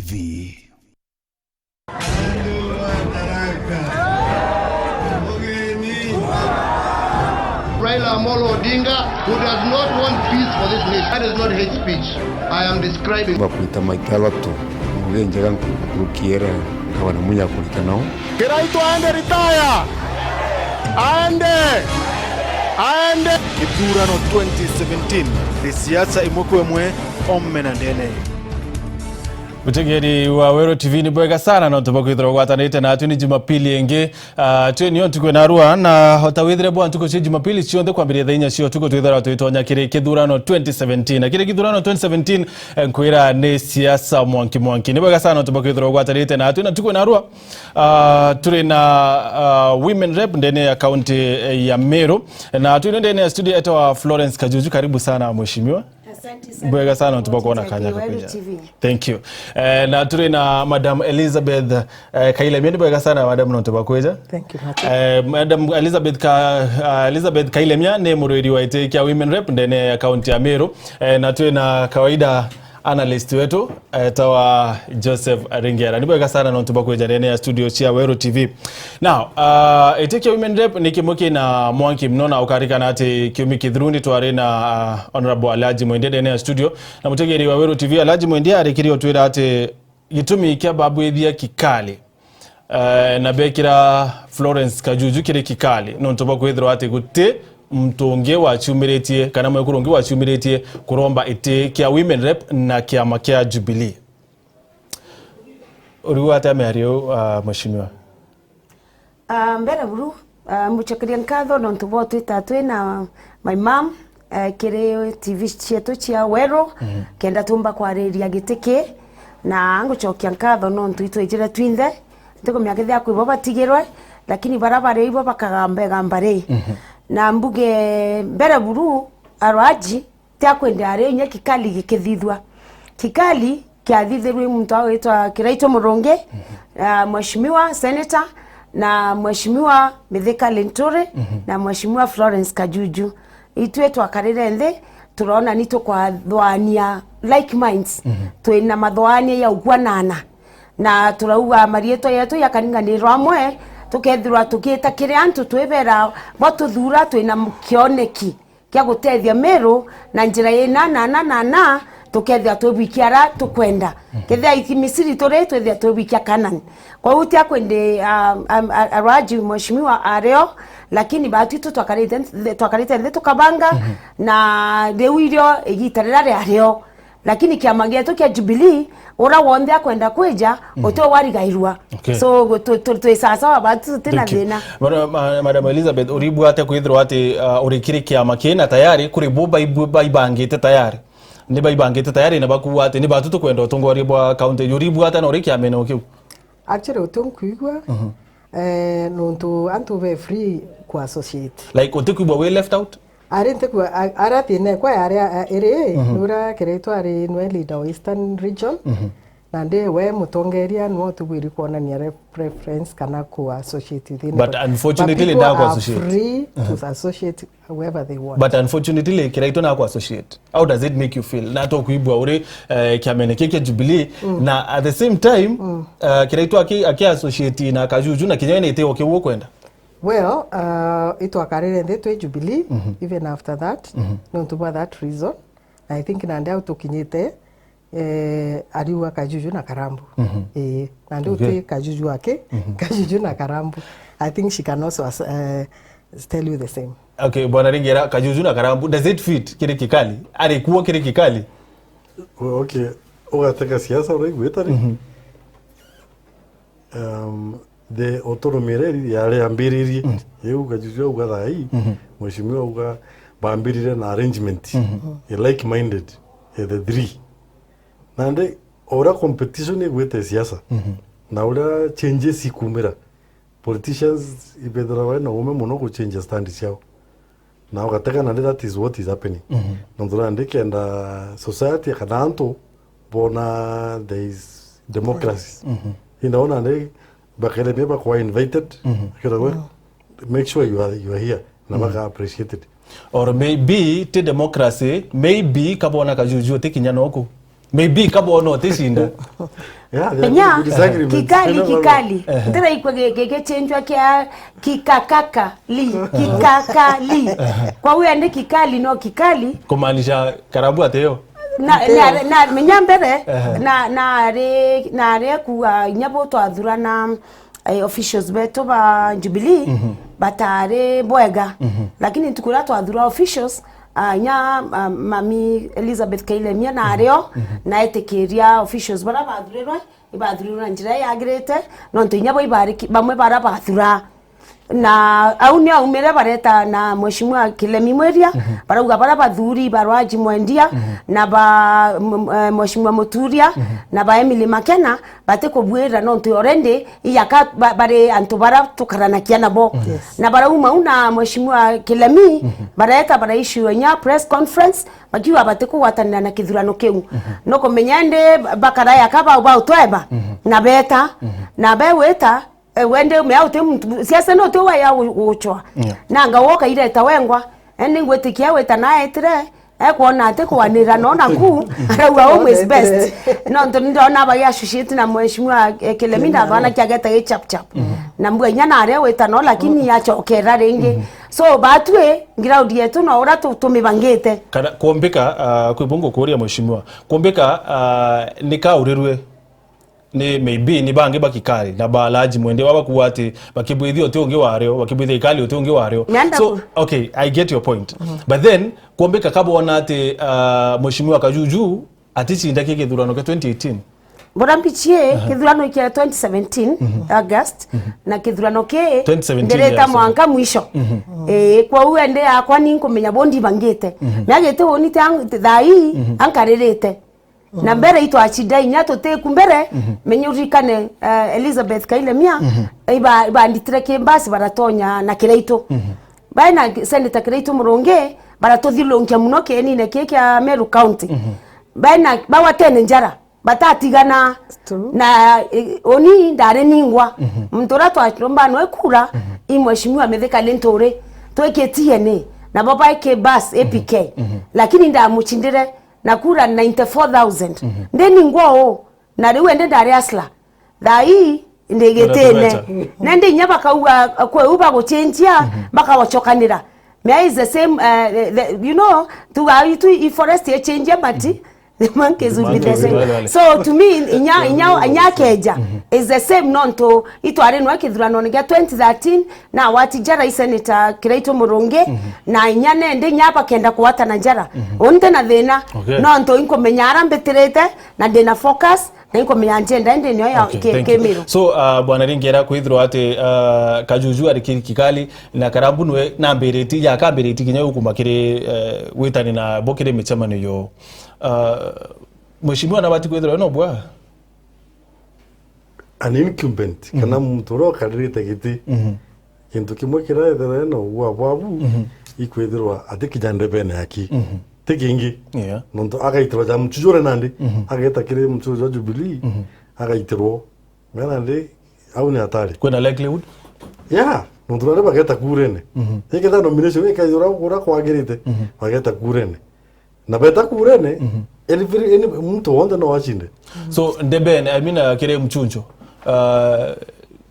TV. Raila Amolo Odinga, who does not want peace for this nation. That is not hate speech. I am describing. Bakuita maikalato, mugenjera kurukiera kawana munya kulika nao. Kiraito aende retire. Aende. Kithurano 2017. Siasa imwekwe mwe omena ndene. Mutegeri wa Wero TV ni bwega sana na tuba kwithira gwatanite na atu ni Jumapili enge tweni on tukwe na rua na hotawithire bwa tuko chi Jumapili cionthe kwambiria thainya cio tuko twithira twitonya kire kithurano 2017 na kire kithurano 2017 nkwira ni siasa mwanki ni bwega sana tuba kwithira gwatanite na atu na tukwe na rua turi na women rep ndene ya county ya Meru na atu ndene ya studio eto Florence Kajuju. Karibu sana mheshimiwa. Bwega sana tuba kuona kanya kuja. Thank you. Na turi na Madam Elizabeth Kailemia. Bwega sana Madam Nontuba kuja. Thank you. Madam Elizabeth Kailemia ni murwiri wa ite ya women rep ndene ya county ya Meru. Na turi na kawaida analyst wetu tawa Joseph Ringera. Nibwega sana Nontuba kuja ndene ya studio chia Wero TV. Now, ite ya women rep nikimuki na mwanki mnona ukarika na ati kiumi kithrundi tuwari na Honorable Alhaji Mwende ndene ya studio. Na mutegeri wa Wero TV Alhaji Mwende arikiri otuira ati gitumi ikia babu ethia kikali. Na bekira Florence Kajuju kire kikali. Nontuba kwithirwa ati guti mtonge wa chumiretie kana mwekurongi wa chumiretie kuromba ite kia women rep na kia makia Jubilee. Uriwa ata mehario mheshimiwa. Mbere buru muchakirian nkatho nontubo twitatu na my mom kire TV cietu cia Wero kenda tumba kwariria gitike na ngucokia nkatho nontu itwejire twinthe tukumyakithia kwibo batigirwe lakini barabare ibo bakagambare na mbuge mbere buru araji takwenda arenya kikali gikithithwa kikali kiathithirwe muntu awitwa Kiraito Muronge mheshimiwa senator na mheshimiwa Mithika Linturi na mheshimiwa Florence Kajuju. Itwe twakarire nthi turona ni tukwa thwania like minds twina mathwania ya ugwanana na turauga marieto yetu yakaninganirwo amwe tukethirwa tukita kire antu twibera batuthura twina kioneki kia gutethia Meru na njira na tukethia twikiara tukwenda kethia ikimisiri tore twethia twikia Kanani kwa uti akwende araji mheshimiwa areo lakini batu twakarite nthi tukabanga na dewirio igitarira areo lakini kiama gietu kia Jubilee ora wonde akwenda kweja oto warigairwa so twesasa batu tena thina. Madam Elizabeth uribu ate kwithirwa ati urikiri kiama kina tayari kuribu baibangite tayari ni baibangite tayari na bakuwa ati ni batu tukwenda tungori bwa county uribu ata no rikiame no kiu actually utonkuigwa nontu antu be free ku associate like utikubwa we left out arente ku aratine kwa area ere nura Kiraito ari no leader of Eastern region na nde we mutongeria no tubiri kuona ni preference kana ku associate within but unfortunately na ku associate free to associate whoever they want but unfortunately Kiraito na ku associate. How does it make you feel na to kuibwa uri kiamene keke Jubilee na at the same time Kiraito aki associate na Kajuju na kinyene ite okiwo kwenda? Well, it wakarire nthi twi Jubilee even after that no to that reason I think na ndio tukinyite ariwa Kajuju na Karambu na ndio twi Kajuju wake Kajuju na Karambu. I think she can also tell you the same. Okay, bwana Ringera, Kajuju na Karambu, does it fit kile kikali? Ari kuwa kile kikali? Okay, ogataka siasa uri gwetari the autonomy yale ambiririe yeu Kajuju ugathai mheshimiwa uga bambirire na arrangement like minded the three nande ora competition igwete siasa na ora changes ikumira politicians ibedra wana ume muno ku change standards yao na ugataka nande that is what is happening nondora ndike and society kadanto bona there is democracy inaona ndike bakele beba kwa invited make sure you are here na baka appreciated or maybe the democracy maybe kabona Kajuju tikinyana huko maybe kabo no tishinda Penya kikali ndira ikwe gegechenjwa kia kikakali kwa huyo ande kikali no kikali kumaanisha karabu ateo na menya mbere na re kuwa nyabo twathura na officials beto ba Jubilee batare bwega lakini tukura twathura officials mami Elizabeth Kailemia na areo na etekeria officials bara bathurwa njira yagirite no ntinya bo ibariki bamwe bara bathura na au ni aumere bareta na mheshimiwa Kilemi Mweria barauga bara bathuri barwaji Mwendia na ba mheshimiwa Muturia na ba Emily Makena bate kubwira no ntu orende iyaka bare antu bara tukarana kiana bo na barauma una mheshimiwa Kilemi bareka bara issue nya press conference bakiwa bate kuwatanira na kithurano keu no komenyande bakara yakaba ba utweba na beta na beweta wende umeaute mtu siasa no to ya uchoa nanga woka ile tawengwa eni ngwetikia weta na etre kuona ate kuanira nona ku arawa always best no ndo na ba ya shushiti na mheshimiwa Kileminda bana kiageta ye chap chap na mbwenya na are weta no lakini ya chokera renge so batwe ground yetu no ora tumibangite kana kuombeka kwibungo kuria mheshimiwa kuombeka nikaurerwe ni maybe ni bange bakikali na balaji mwende waba kuwati bakibwithio tionge wareo bakibwithia ikali tionge wareo so okay I get your point but then kuombeka kabona ati mheshimiwa Kajuju atichinda kike thurano ke 2018 bora mpichie kithurano kia 2017 August na kithurano ke ndereta mwanga mwisho kwa uende akwa ni nkomenya bondi bangite nagete woni thai ankarerete na mbere ito achidai nyato te kumbere menyurikane Elizabeth Kailemia iba nditire kembasi baratonya na Kireito baina Senator Kireito Muronge baratothilonkia muno ke ni ne keke ya Meru County baina bawatene njara batatigana na oni ndare ningwa mtora twachomba no ekura imweshimiwa metheka lentore tweketiene na baba ke bus APK lakini ndamuchindire na kura 94,000 ndeni ngwao na riwende ndare asla dai ndegetene nende nyaba kauwa kwa uba go chenjia baka wachokanira me is the same you know to forest ye change mati the monkeys will be the same so to me inya keja is the same non to itware no kithurano ne 2013 na wati jara Senator Kireito Muronge na inya nende nyaba kenda kuwata na jara onte na thina non to inkomenya arambeterete na ndena focus na inkomenya agenda ende nyo ya kemiro so bwana Ringera kwithirwa ati Kajuju ari kikali na karabu nwe na mbereti ya kambereti kinya ukumakire witani na bokire michamano yo mheshimiwa na bati kwethira no bwa an incumbent kana mutoro kadirite giti kintu kimwe kiraethera no gwa bwabu ikwethirwa ati kijande bene haki tikingi nonto agaitirwa ja mchujore nandi agaita kire mchujo Jubilee agaitirwo nandi au ni atari kwena likelihood nonto reba bageta kurene iketha nomination ikaithura kura kwagirite bageta kurene na beta kurene any mtu wonde no wachinde so ndebene I mean kire mchunjo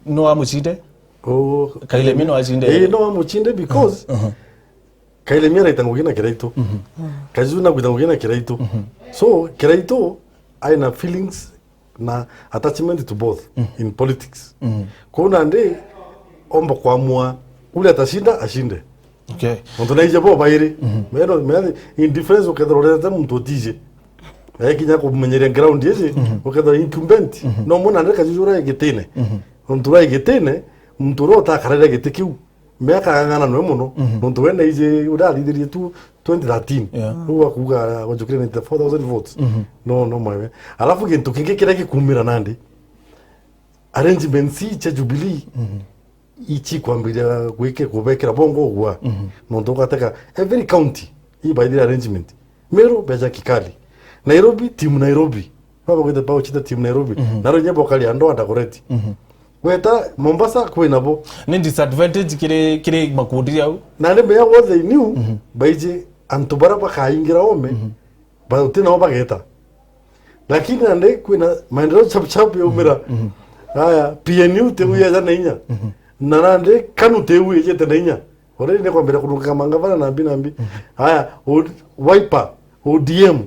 no amuchinde Kailemia no achinde no amuchinde because Kailemia raitangukina Kireito Kajuju na kutangukina Kireito so Kireito aina feelings na attachment to both in politics kuna nde omba kuamua ule atashinda ashinde okay onto na ijabo bairi mero indifference ukadoreta mtu otije kinya kumenyere ground yese ukadora incumbent no mona ndeka Kajuju getene onto getene mtu rota karere getikiu meka ngana no muno onto wena ije udalidiri tu 2013 huwa kuga wajukire 94,000 votes no mwe alafu kintu kinge kireke kumira nandi arrangements cha Jubilee ichi kwambira gwike kubekera bongo gwa nondo kataka every county hii by the arrangement Meru beja kikali Nairobi team Nairobi baba kwenda pao chita team Nairobi naro nyebo kali ando atakoreti weta Mombasa kwinabo ni disadvantage kire makundi yao na le meya what they knew baije antubara bakaingira ome ba utina obageta lakini ande kwina maendeleo chap ya umira haya PNU teu ya na inya na nande kanu teu ya tena inya ore ne kwa mbere kunuka mangavana na nambi haya wiper ODM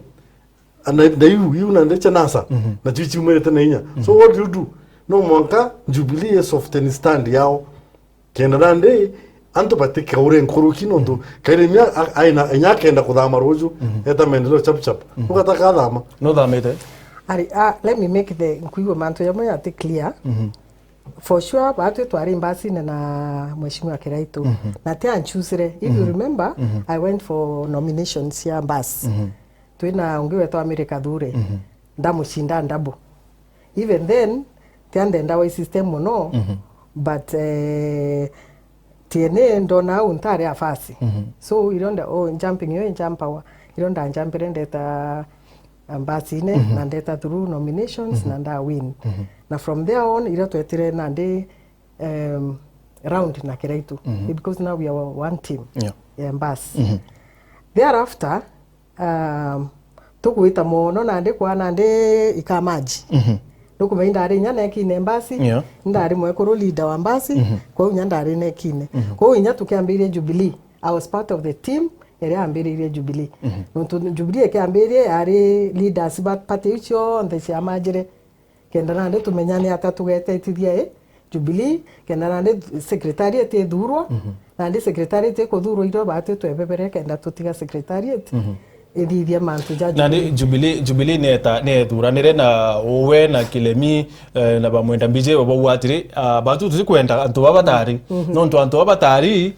ana dayu nande chanasa na chichi umere tena inya so what do you do no mwanka Jubilee soften stand yao kenda nande anto patika ure nkuruki nondo kairemia aina enyakenda kuthama roju eta maendeleo chap ukataka thama no thamite Ari, let me make the nkuiwe manto ya moya ati clear. For sure, batu twari mbasi na Mheshimiwa Kiraitu. Na te anchusire. If you remember, I went for nominations ya mbasi. Tuina ungiwe to America dure. Ndamushinda ndabo. Even then, tiande ndawa system mono. But tiene ndona untare afasi. So ironda jumping yo jumpawa. Ironda jumping ndeta ambasine nandeta through nominations nanda win na from there on ira twetire nande round na Kiraitu because now we are one team ambas thereafter tukuita mono nande kwa nande ikamaji dokumainda ari nyana kine mbasi ndari mwekoro leader wa mbasi kwa nyanda ari nekine kwa inya tukiambirie Jubilee I was part of the team ere ambiririe Jubilee nonto Jubilee ke ambirie ari leaders bat party icho onde chamajire kenda nande tumenyane atatugete tidie Jubilee kenda nande secretariat edurwa nande secretariat ekodurwa iro bate twebebere kenda tutiga secretariat edithia mantu jaji nande Jubilee ne thuranire na owe na Kilemi na bamwenda mbije babwatire batu tuzikwenda antu babatari nonto antu babatari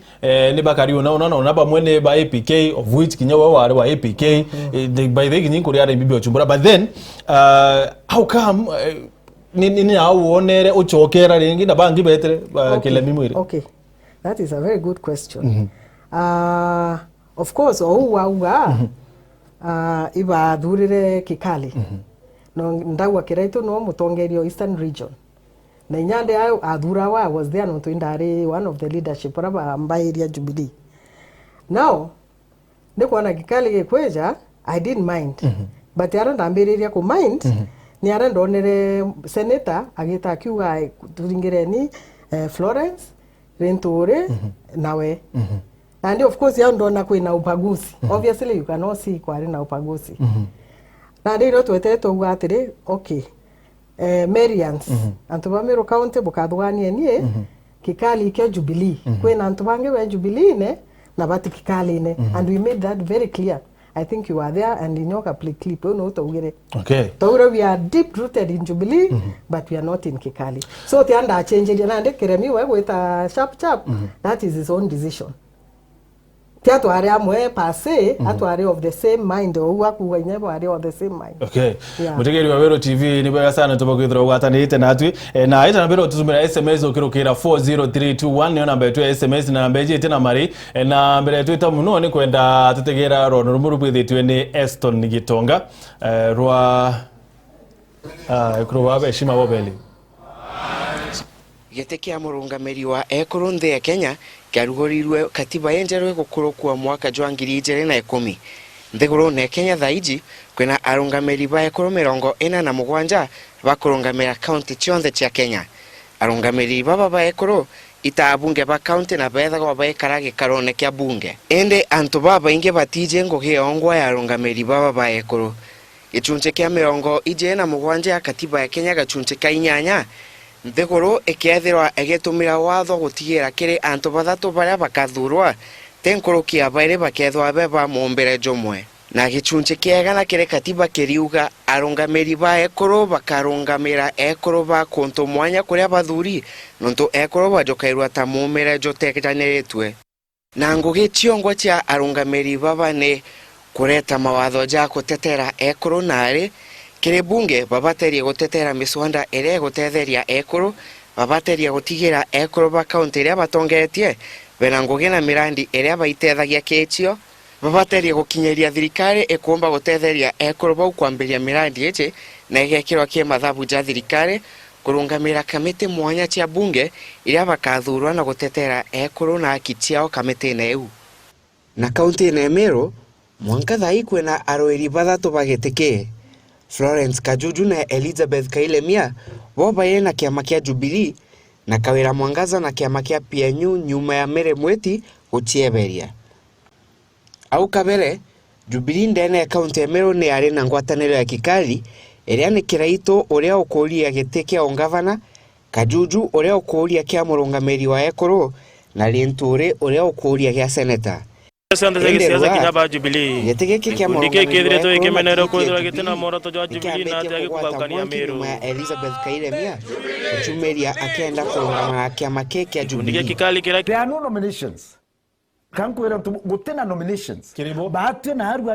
ni bakari ona bamwene ba APK of which kinyawa wari wa APK by the ginyi kuri ari bibi ochumbura but then how come ni awonere ochokera ringi na bangi betere Kilemi mwiri. Okay, that is a very good question. Of course ouwa iba dhurire Kikali no ndagwa Kiraitu no mutongerio Eastern Region na nyande ayo adhurawa was there no to indari one of the leadership raba ambairia Jubilee now ndiko na Kikali gekweja I didn't mind but yaranda ambiriria ku mind ni yaranda onere senator agita akiuga turingireni Florence Rentore nawe and of course ya ndona kwina upaguzi obviously you cannot see kwari na upaguzi na ndiro twetete ugatire okay Marians antuba Meru County bukathwanie nie Kikali ke Jubilee kwina antubange we Jubilee ne na bati Kikali ne and we made that very clear. I think you are there and in your clip no to ugere okay tawura we are deep rooted in Jubilee but we are not in Kikali so tianda change na nde Kiremi we weta sharp that is his own decision. Tiatu are amwe passe atu of the same mind ou akuwa nyebo are of the same mind. Okay. Mutegeri wa Wero TV ni bega sana tubagithira gwatanite natwi na ita nambero tuzumira SMS ukirukira 40321 ni namba yetu ya SMS na namba yetu tena mari na mbere yetu ita muno ni kwenda tutegera rono rumuru bwithitwe ni Eston Gitonga rwa kruwa beshima bobeli gete kia murungamiri wa ekuru nthi ya Kenya kiarugorirwe katiba yenjerwe gukurukwa mwaka jwa 2010 nthiguru ne Kenya thaiji kwina arungamiri ba ekuru 47 bakurungamira county chionthe cia Kenya arungamiri baba ba ekuru itabunge ba county na betha kwa baikara gikarone kia bunge ende antu baba inge batije ngugi ongwa ya arungamiri baba ba ekuru gichunche kia 47 ya katiba ya Kenya gachunche ka 8 nthiguru ikiethirwa egetumira watho gutigira kiri antu bathatu baria bakathurwa tenkurukia baire bakethwa beba mumbere jomwe na gichunche kiega na kire katiba kiriuga arungamiri ba ekuru bakarungamira ekuru ba kuntu mwanya kuria bathuri nontu ekuru bajokairwa ta mumbere jotekjaniritwe na ngugi ciongo cia arungamiri baba ne kureta mawatho ja kutetera ekuru nari kire bunge babateria gutetera miswanda ere gutetheria ekuru babateria gutigira ekuru ba county ria batongetie bena ngugi na mirandi ere baitethagia kichio babateria gukinyeria thirikari ikumba gutetheria ekuru bau kwambiria mirandi ije na igekirwa kie mathabu ja thirikari kurungamira kamiti mwanya cia bunge iria bakathurwa na gutetera ekuru na akichiao kamiti neu na county na Meru mwanka thai kwena aroiri bathatu bageteke Florence Kajuju na Elizabeth Kailemia bobaye na kiama kia Jubilee na Kawira Mwangaza na kiama kia PNU nyuma ya Mere Mweti gutieberia. Au kabere Jubilee ndene kaunti ya Meru ni ari na ngwataniro ya kikali iria ni kiraito uria ukuria giti kia ongavana, Kajuju uria ukuria kia murungamiri wa Ekuru na Linturi uria ukuria kia seneta. Sanda zake siasa kinyaba Jubilee. Ndike kidire to ikimenero kwithira gitina moroto jwa Jubilee na atiage kubakania Meru. Elizabeth Kailemia uchumeria akienda kurungama kiama keke ya Jubilee. Ndike kikali kira. There are no nominations. Kankwira gutena nominations. Bahati na haru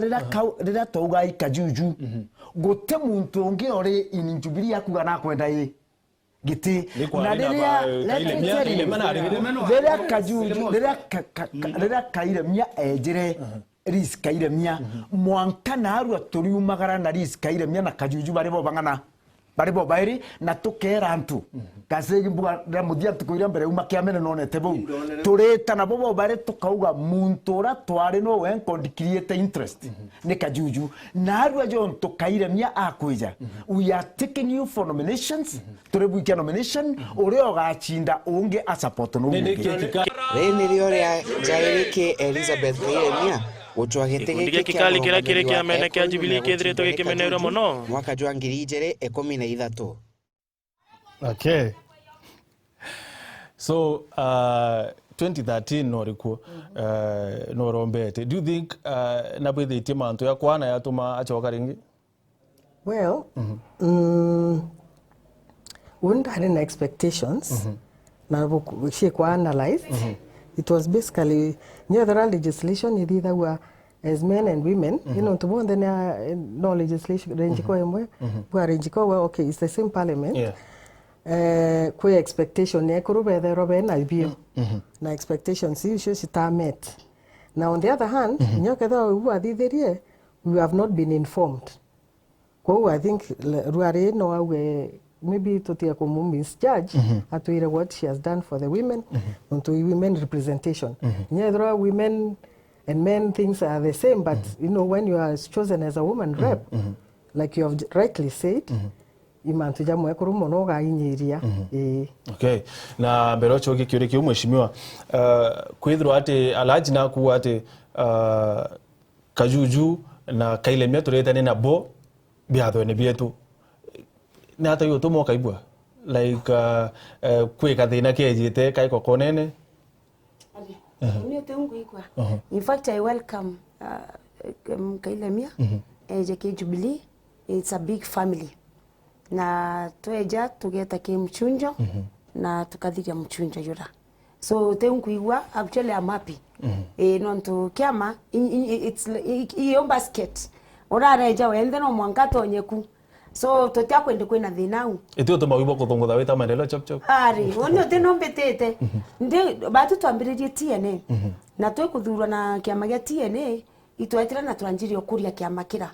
rira touga Kajuju. Gote muntu ungi ori in Jubilee akuga na kwenda yi. Giti na rira Kajuju rira Kailemia ejire Ris Kailemia mwanka na haru aturiumagara na Ris Kailemia na Kajuju baribo bangana baribo bairi na tukera antu kasegi mbuga ya mudia tukuira mbere uma kiamene none tebo tureta na bobo bare tukauga muntura tware no wen create interest ne Kajuju na arwa jon Kailemia akwija we are taking you for nominations turebuikia nomination oreo gachinda unge a support no rene rioria jairike Elizabeth Kailemia Ndike kikali kira kire kia mene kia Jubilee kidire to ikimenero muno mwaka jwa 2013. Okay. So 2013 noriko norombete. Do you think nabwithe timanto ya kwana yatuma achoka ringi? Well, wouldn't have any expectations. Now she analyzed. It was basically the legislation either were as men and women, you know, to one then no legislation okay, it's the same parliament. Yeah. Expectation na expectations issues met. Now on the other hand, we have not been informed. I think maybe Totia Komumbi's judge atuire what she has done for the women onto women representation. There women and men things are the same, but you know when you are chosen as a woman rep, like you have rightly said, imantuja mwekuru monoga inyiria. Okay. Na berocho kiure kiu mheshimiwa kwithirwa ati alaji na ku ati Kajuju na Kailemia turetane na bo biatho ne bietu na hata yo tomo kaibwa like kweka thina kejite kai kokonene in fact I welcome Kailemia JK Jubilee. It's a big family na tweja tugeta ke mchunjo na tukathiria mchunjo yura so tenkuigwa actually I'm happy nonto kiama it's iyo basket orareja wende no mwangato nyeku so totia kwende kwena thinau etio to mawibo kuthongotha wita mandelo chop chop ari onyo teno mbetete ndi batu twambiririe TNA na twekuthurwa na kiama gia TNA itwetira na twanjirio kuria kiama kira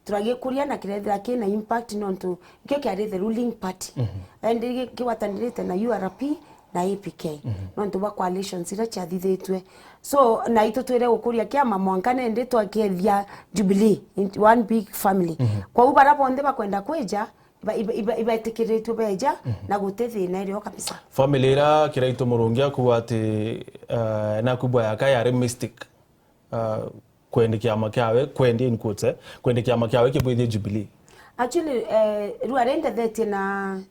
turagie kuria na kirethira kina impact nonto ikyo kiari the ruling party and kiwatanirite na URP na APK nonto ba coalitions ira chathithitwe so na itutwire gukuria kiama mwankane nditwa akethia Jubilee one big family kwa ubara bonde bakwenda kweja ibatikiritwe beja na gutethina irio kabisa family ira kiraito murungia kuwa ati na kubwa yaka yari mystic kwende kiama kiawe kwende in quotes kwende kiama kiawe kibwithie Jubilee actually ruarende thete na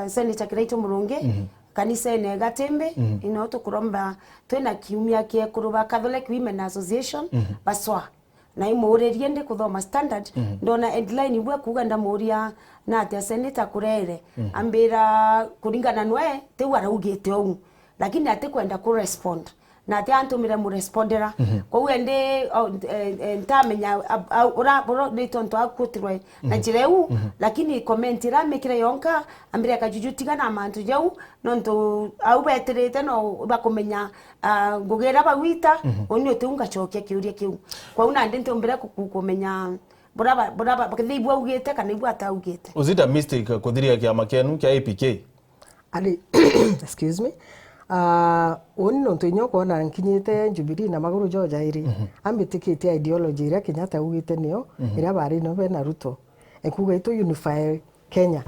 senator kiraito murungi kanisa ene gatembe inoto kuromba twena kiumia kie kuruba Catholic Women Association baswa na imurerie ndi kuthoma standard ndona headline bwe kuga ndamuria na ati senator kurere ambira kuringana nwe te waraugite ou lakini ate kwenda ku respond na ati antumire mu respondera kwa wende ntamenya ora nitonto akutirwe na jireu lakini comment ira mekire yonka ambira Kajuju tigana amantu jau nonto au beterete no bakomenya ngugera bawita onyo tunga chokia kiuria kiu kwa una ndente ombira kukumenya bora bakithibwa ugite kana ibwa ataugite uzita mistake kuthiria kiama kienu kia APK ali excuse me ono ntonyo kona nkinyite Jubilee na maguru George iri ambitikitie ideology ira Kenyatta ugite niyo ira bari no be na Ruto ekuga itu unify Kenya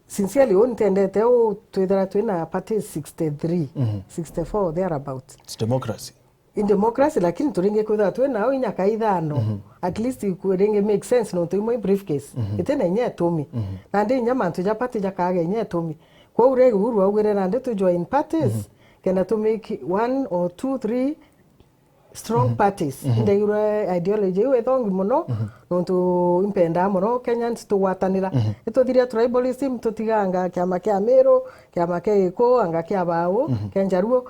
sincerely ontendete o twithera twina parties 63 64 there about It's democracy. In democracy lakini turinge kwithira twina o inyaka ithano at least ikuringe make sense no tuimwe briefcase itena inya tumi na ndi inya mantu ja party ja kage inya tumi kwa urege uru augere na ndi to join parties kenda to make 1 or 2 3 strong parties ndegire ideology we thongi muno no to impenda muno Kenyans to watanira itothiria tribalism tutiganga kiama kia Meru kiama kia Gikuyu anga kia Bau Kenjaruo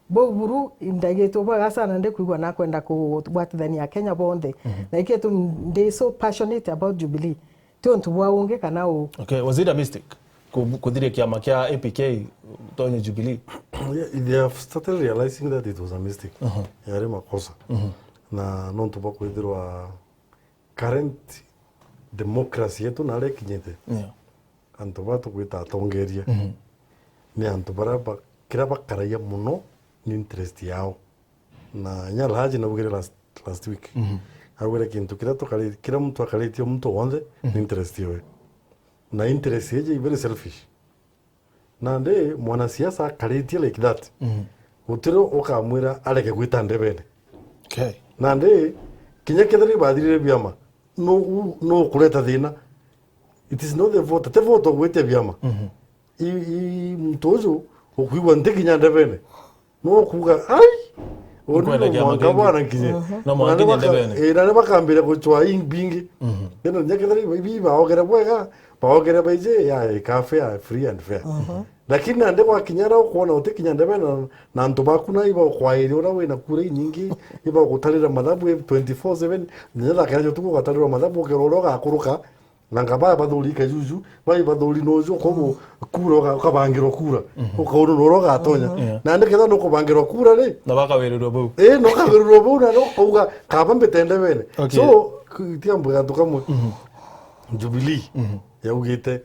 boguru indageto baga sana nde kuigwa na kwenda kubwatithania Kenya bonde na iketu they so passionate about Jubilee tontu bwaunge kana o. Okay, was it a mistake kudhire kiama kia APK tonye Jubilee? Yeah, they have started realizing that it was a mistake. Yare makosa. Na non tuba kuidirwa current democracy yetu nare kinyete. Antuba to kuita tongeria. Ni antubara ba kira ba karaya muno ni interest yao. Na nyala haji na bugere last week. Agora kintu kira to kira mtu akaletio mtu onde ni interest yao. Na interest yeje very selfish. Nande mwanasiasa karitie like that. Utiro okamwira aleke gwita ndebene. Okay. Nande kinya kethari bathirire biama. No kuleta thina. It is not the vote. The vote gwete biama. I mtozo okuigwa ntekinya ndebene. No kuga ai. Ono mwangabana kinye. No mwanginya ndebene. Nane bakambira kuchwa bingi. Neno nyakethari biba ogera bwega. Paogera baije ya cafe ya free and fair. Lakini nande kwa kinyara kuona utekinya ndebena na ntobaku na iba kwairi ora we na kure nyingi iba gutarira mathabu 24/7 nyela kana tuko gutarira mathabu keroroga akuruka nangaba bathuri kajuju bai bathuri nojo kobo kura kabangiro kura ukauru noroga atonya nande ketha no kubangiro kura ri na baka werero bau no kawerero bau na no kuga kabambe tendebene so tiambo gatukamwe Jubilee yaugite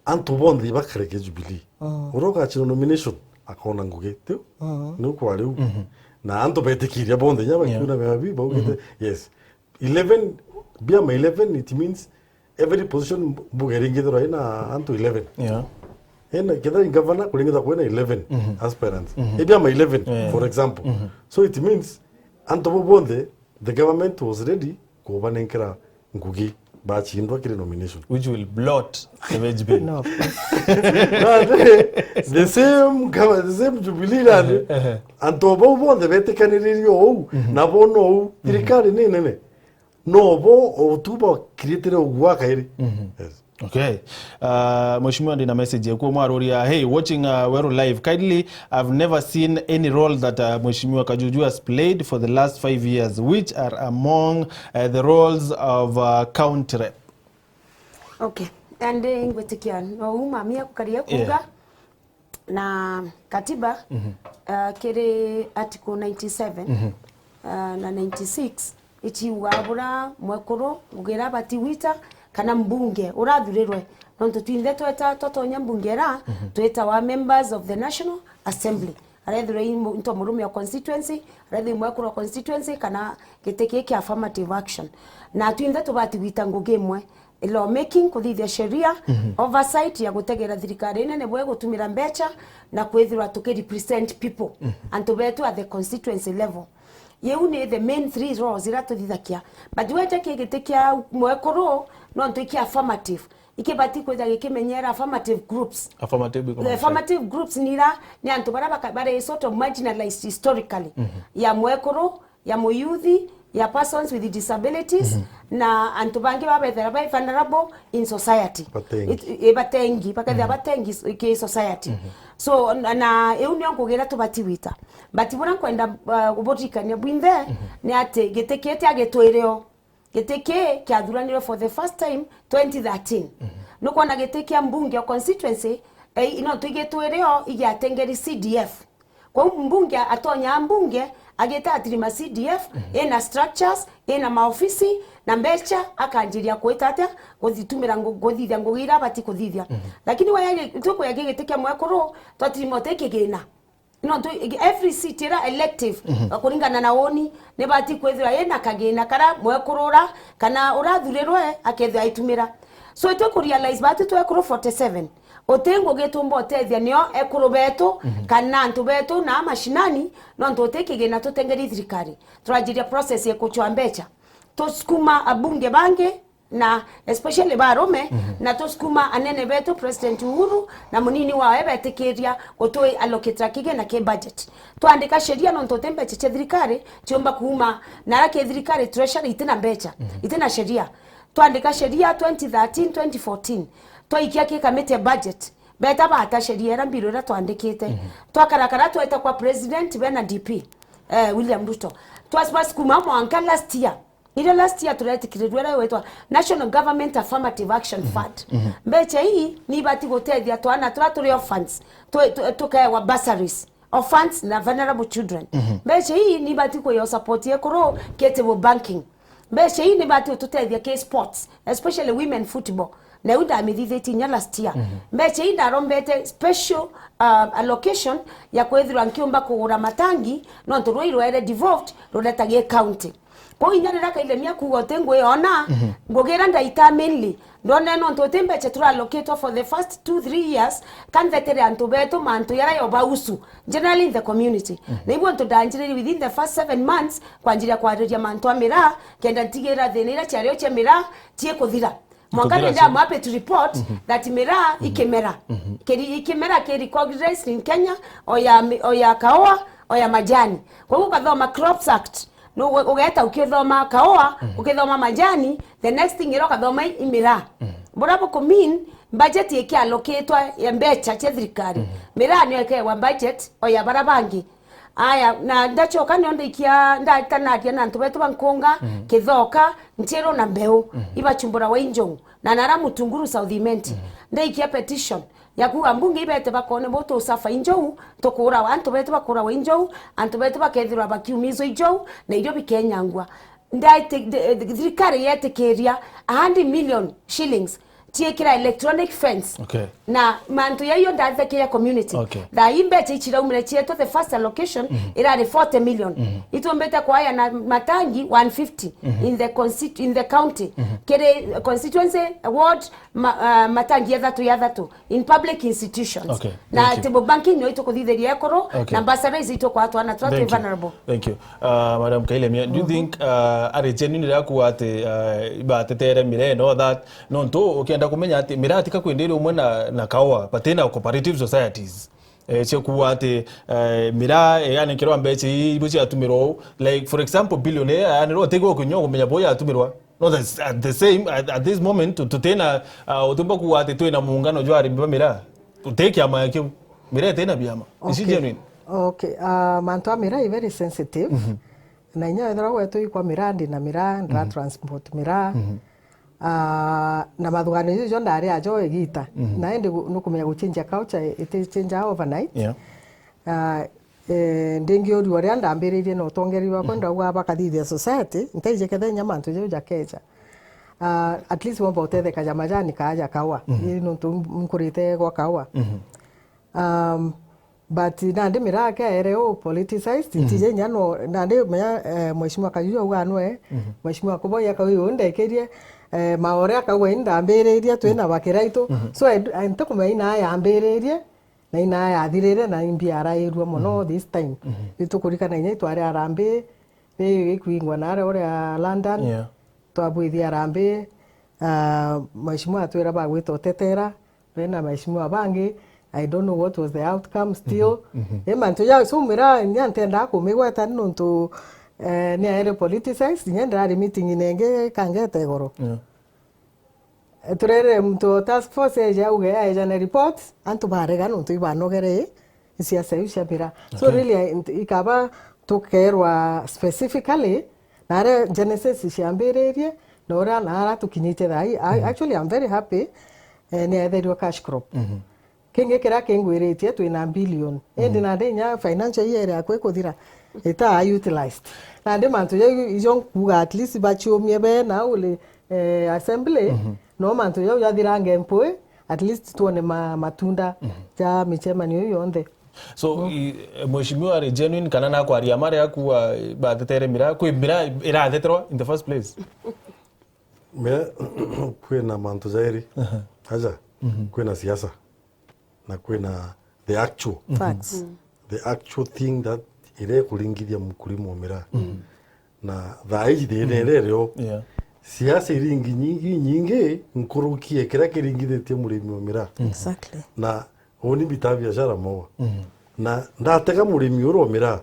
antu bondi bakareke Jubilee uroga chino nomination akona ngugete no kwari na antu betekiria bondi nyaba kuna bebi baugite yes 11 bia ma 11 it means every position bugeringe ro ina antu 11 ena keda in governor kulinga kwena 11 aspirants bia ma 11 for example so it means antu bondi the government was ready ko banenkira ngugi bachindwa kile nomination which will blot the VGB. No. the same Jubilee and to bo the betekaniri o na bono tirikari nene no bo o tuba creator ogwa kairi. Yes. Okay. Mheshimiwa ndina message kwa mwaroria, hey, watching Wero live, kindly I've never seen any role that Mheshimiwa Kajuju has played for the last 5 years, which are among the roles of county rep. Okay. And ingwetikia no umamia kukaria kuga na katiba kere article 97 na 96 ichiwabura mwekoro ngera batiwita kana mbunge urathurirwe nontu twinde tweta totonya mbungera tweta wa members of the National Assembly arethire into murume wa constituency arethire mwekoro constituency kana giteke kia affirmative action na twinde tubati gwita ngugemwe law making kuthithia sheria oversight ya gutegera thirikari nene bwe gutumira mbecha na kwithira tukirepresent people and to betu at the constituency level. You need the main 3 roles iratutithakia but wete kigitikia mwekoro no ntuikia affirmative ikibati kwetha gikimenyera affirmative groups nira ni antu bara sort of marginalized historically ya mwekoro ya muyuthi ya persons with disabilities na antu bangi babethera by vulnerable in society batengi bakatha batengi ke society so na eunio kugira tubati wita but bora kwenda gubotikania bwinthe ni ate gitekete agetwireo giteke kiathuranire for the first time 2013 no kwana gitekia mbunge wa constituency ino tugetwireo igatengeri CDF kwa mbunge atonya mbunge ageta atirima CDF ena structures ena maofisi na mbecha akanjiria kwetata guthitumira nguthithia ngugira bati kuthithia lakini waya tuko yagetekia mwekoro twatirimote kigina no to every seat era elective kuringana na woni ne bati kwethira ena kagina kara mwekorora kana urathurirwe akethia itumira so ito ku realize batu to ekuru 47 otengo getumba otethia nio ekuru betu kana antu betu na mashinani no ntoteke na tutengeri thirikari turajiria process ya kuchwa mbecha tosukuma abunge bange na especially barome na tosukuma anene betu President Uhuru na munini wa ebetekeria gotoi allocate kige na ke budget tuandika sheria no ntotembe cheche thirikari chiomba kuuma na rake thirikari treasury itina mbecha itina sheria tuandika sheria 2013 2014 toikia ke kamete budget beta bata sheria era mbiro ra tuandikite twakarakara tweta kwa president bena DP William Ruto twaspas kuma mwanka last year ile last year turetikirwe wetwa National Government Affirmative Action Fund mbeche hii ni bati gotethia twana turi funds tukawa bursaries of funds na vulnerable children mbeche hii ni bati ko yo support yekoro ketebo banking mbeche hii ni bati tutethia ke sports especially women football na unda amithithiti nya last year mbeche hii ndarombete special allocation ya kwethirwa nkiumba kugura matangi no nturwairwo ere devolved rodetagie county kwa inyarira kaile mia kugotengo yona ngogera ndaita mainly ndone no ntotembe chetura allocate for the first 2-3 years kan vetere antobeto manto yara yoba usu generally in the community na hivyo ntodanjiri within the first 7 months kwa njira kwa redia manto amira kenda tigera thenira chario cha mira tie kuthira mwangane nda mape to report that mira ikemera ikemera ke recognized in Kenya oya kaoa oya majani kwa hivyo kathoma Crops Act no ugeta ukithoma kaoa ukithoma majani the next thing iro kathoma imira borapo komin budget yake allocatwa ya mbecha cha thirikari mira ni yake wa budget oya barabangi aya na ndachoka nionde ikia ndatanatia na ntubetu bankonga kithoka ntero na mbeu ibachumbura wa injongu na nara mutunguru South Imenti ndaikia petition yakuga mbunge ibete bakone boto usafa injou tokura wa antu betu bakura wa injou antu betu bakethirwa bakiumizo injou na irio bikenyangwa ndaite thirikari yetekeria 100 million shillings tiekira electronic fence na mantu yayo ndathekeria community da imbeche ichira umre chieto the first allocation ira 40 million itombeta kwa haya na matangi 150 in the county kere constituency ward matangi ya dhatu in public institutions na table banking no ito kudhitheria ekoro na bursaries ito kwa watu ana trust vulnerable. Thank you Madam Kailemi, do you think are genuine yaku ate ibatetere mire no that no nto ukienda kumenya ati mirati ka kwendele umwe na kaoa patena cooperative societies chekuwa ati mira yani kirwa mbeche ibuchi atumiro like for example billionaire yani ro tego kunyo kumenya boya atumirwa no that's at the same at this moment tutena utumba kuwa ati tuina muungano jwari mira uteke ama yake mira tena biama is it genuine? Okay, manto mira is very sensitive na nya thara wetu ikwa mirandi na mira ndra transport mira na mathugano icio ndari ajo egita na ende nukumenya guchinja culture it change overnight ndingi uri wari ndambiririe no tongeri wa kwenda gwa bakathithia society ntaije kethenya mantu jo jakeja at least womba uthethe kaja majani kaja kawa no nkurite gwa kawa but nandi mirake ere o politicized tije nyano nandi menya mheshimiwa Kajua uganwe mheshimiwa Kuboya kawe ndekerie maore akawe ndambiririe twina bakiraito so ntukumenya ya ambiririe na ina ya thirire na imbia arairwa muno this time itukurikana inya itware arambe kwingwa nare ore London twabwithia arambe mheshimiwa atwira bagwita tetera na mheshimiwa bangi I don't know what was the outcome still mantu ya sumira nyantenda kumigweta nuntu ni aere politicized nyenda ari meeting inenge kangete goro turere mtu task force eja uge eja na report antu barega nuntu ibanogere siasa yushabira so really ikaba tukerwa specifically nare genesis shambererie nora nara tukinyite thai actually I'm very happy ni etherwa cash crop kenge kira kengwiretie twina billion endi na ndenya financial year yakwe kuthira ita utilized na ndi mantu ijo kuga at least bachiomie be na ule assembly no mantu yo yathirange mpwe at least tuone matunda ja michemanio yonde so mheshimiwa are genuine kana na kwaria mare yakuwa batetere mira kwi mira iratheterwa in the first place me kwina mantu zairi aja kwina siasa na kwina the actual Facts. the actual thing that ire kulingithia mkulima omira na thaiji thinerereo siasa iringi nyingi nkurukie kira kiringithitie murimi omira Exactly. na oni bita biashara moa na ndatega murimi uromira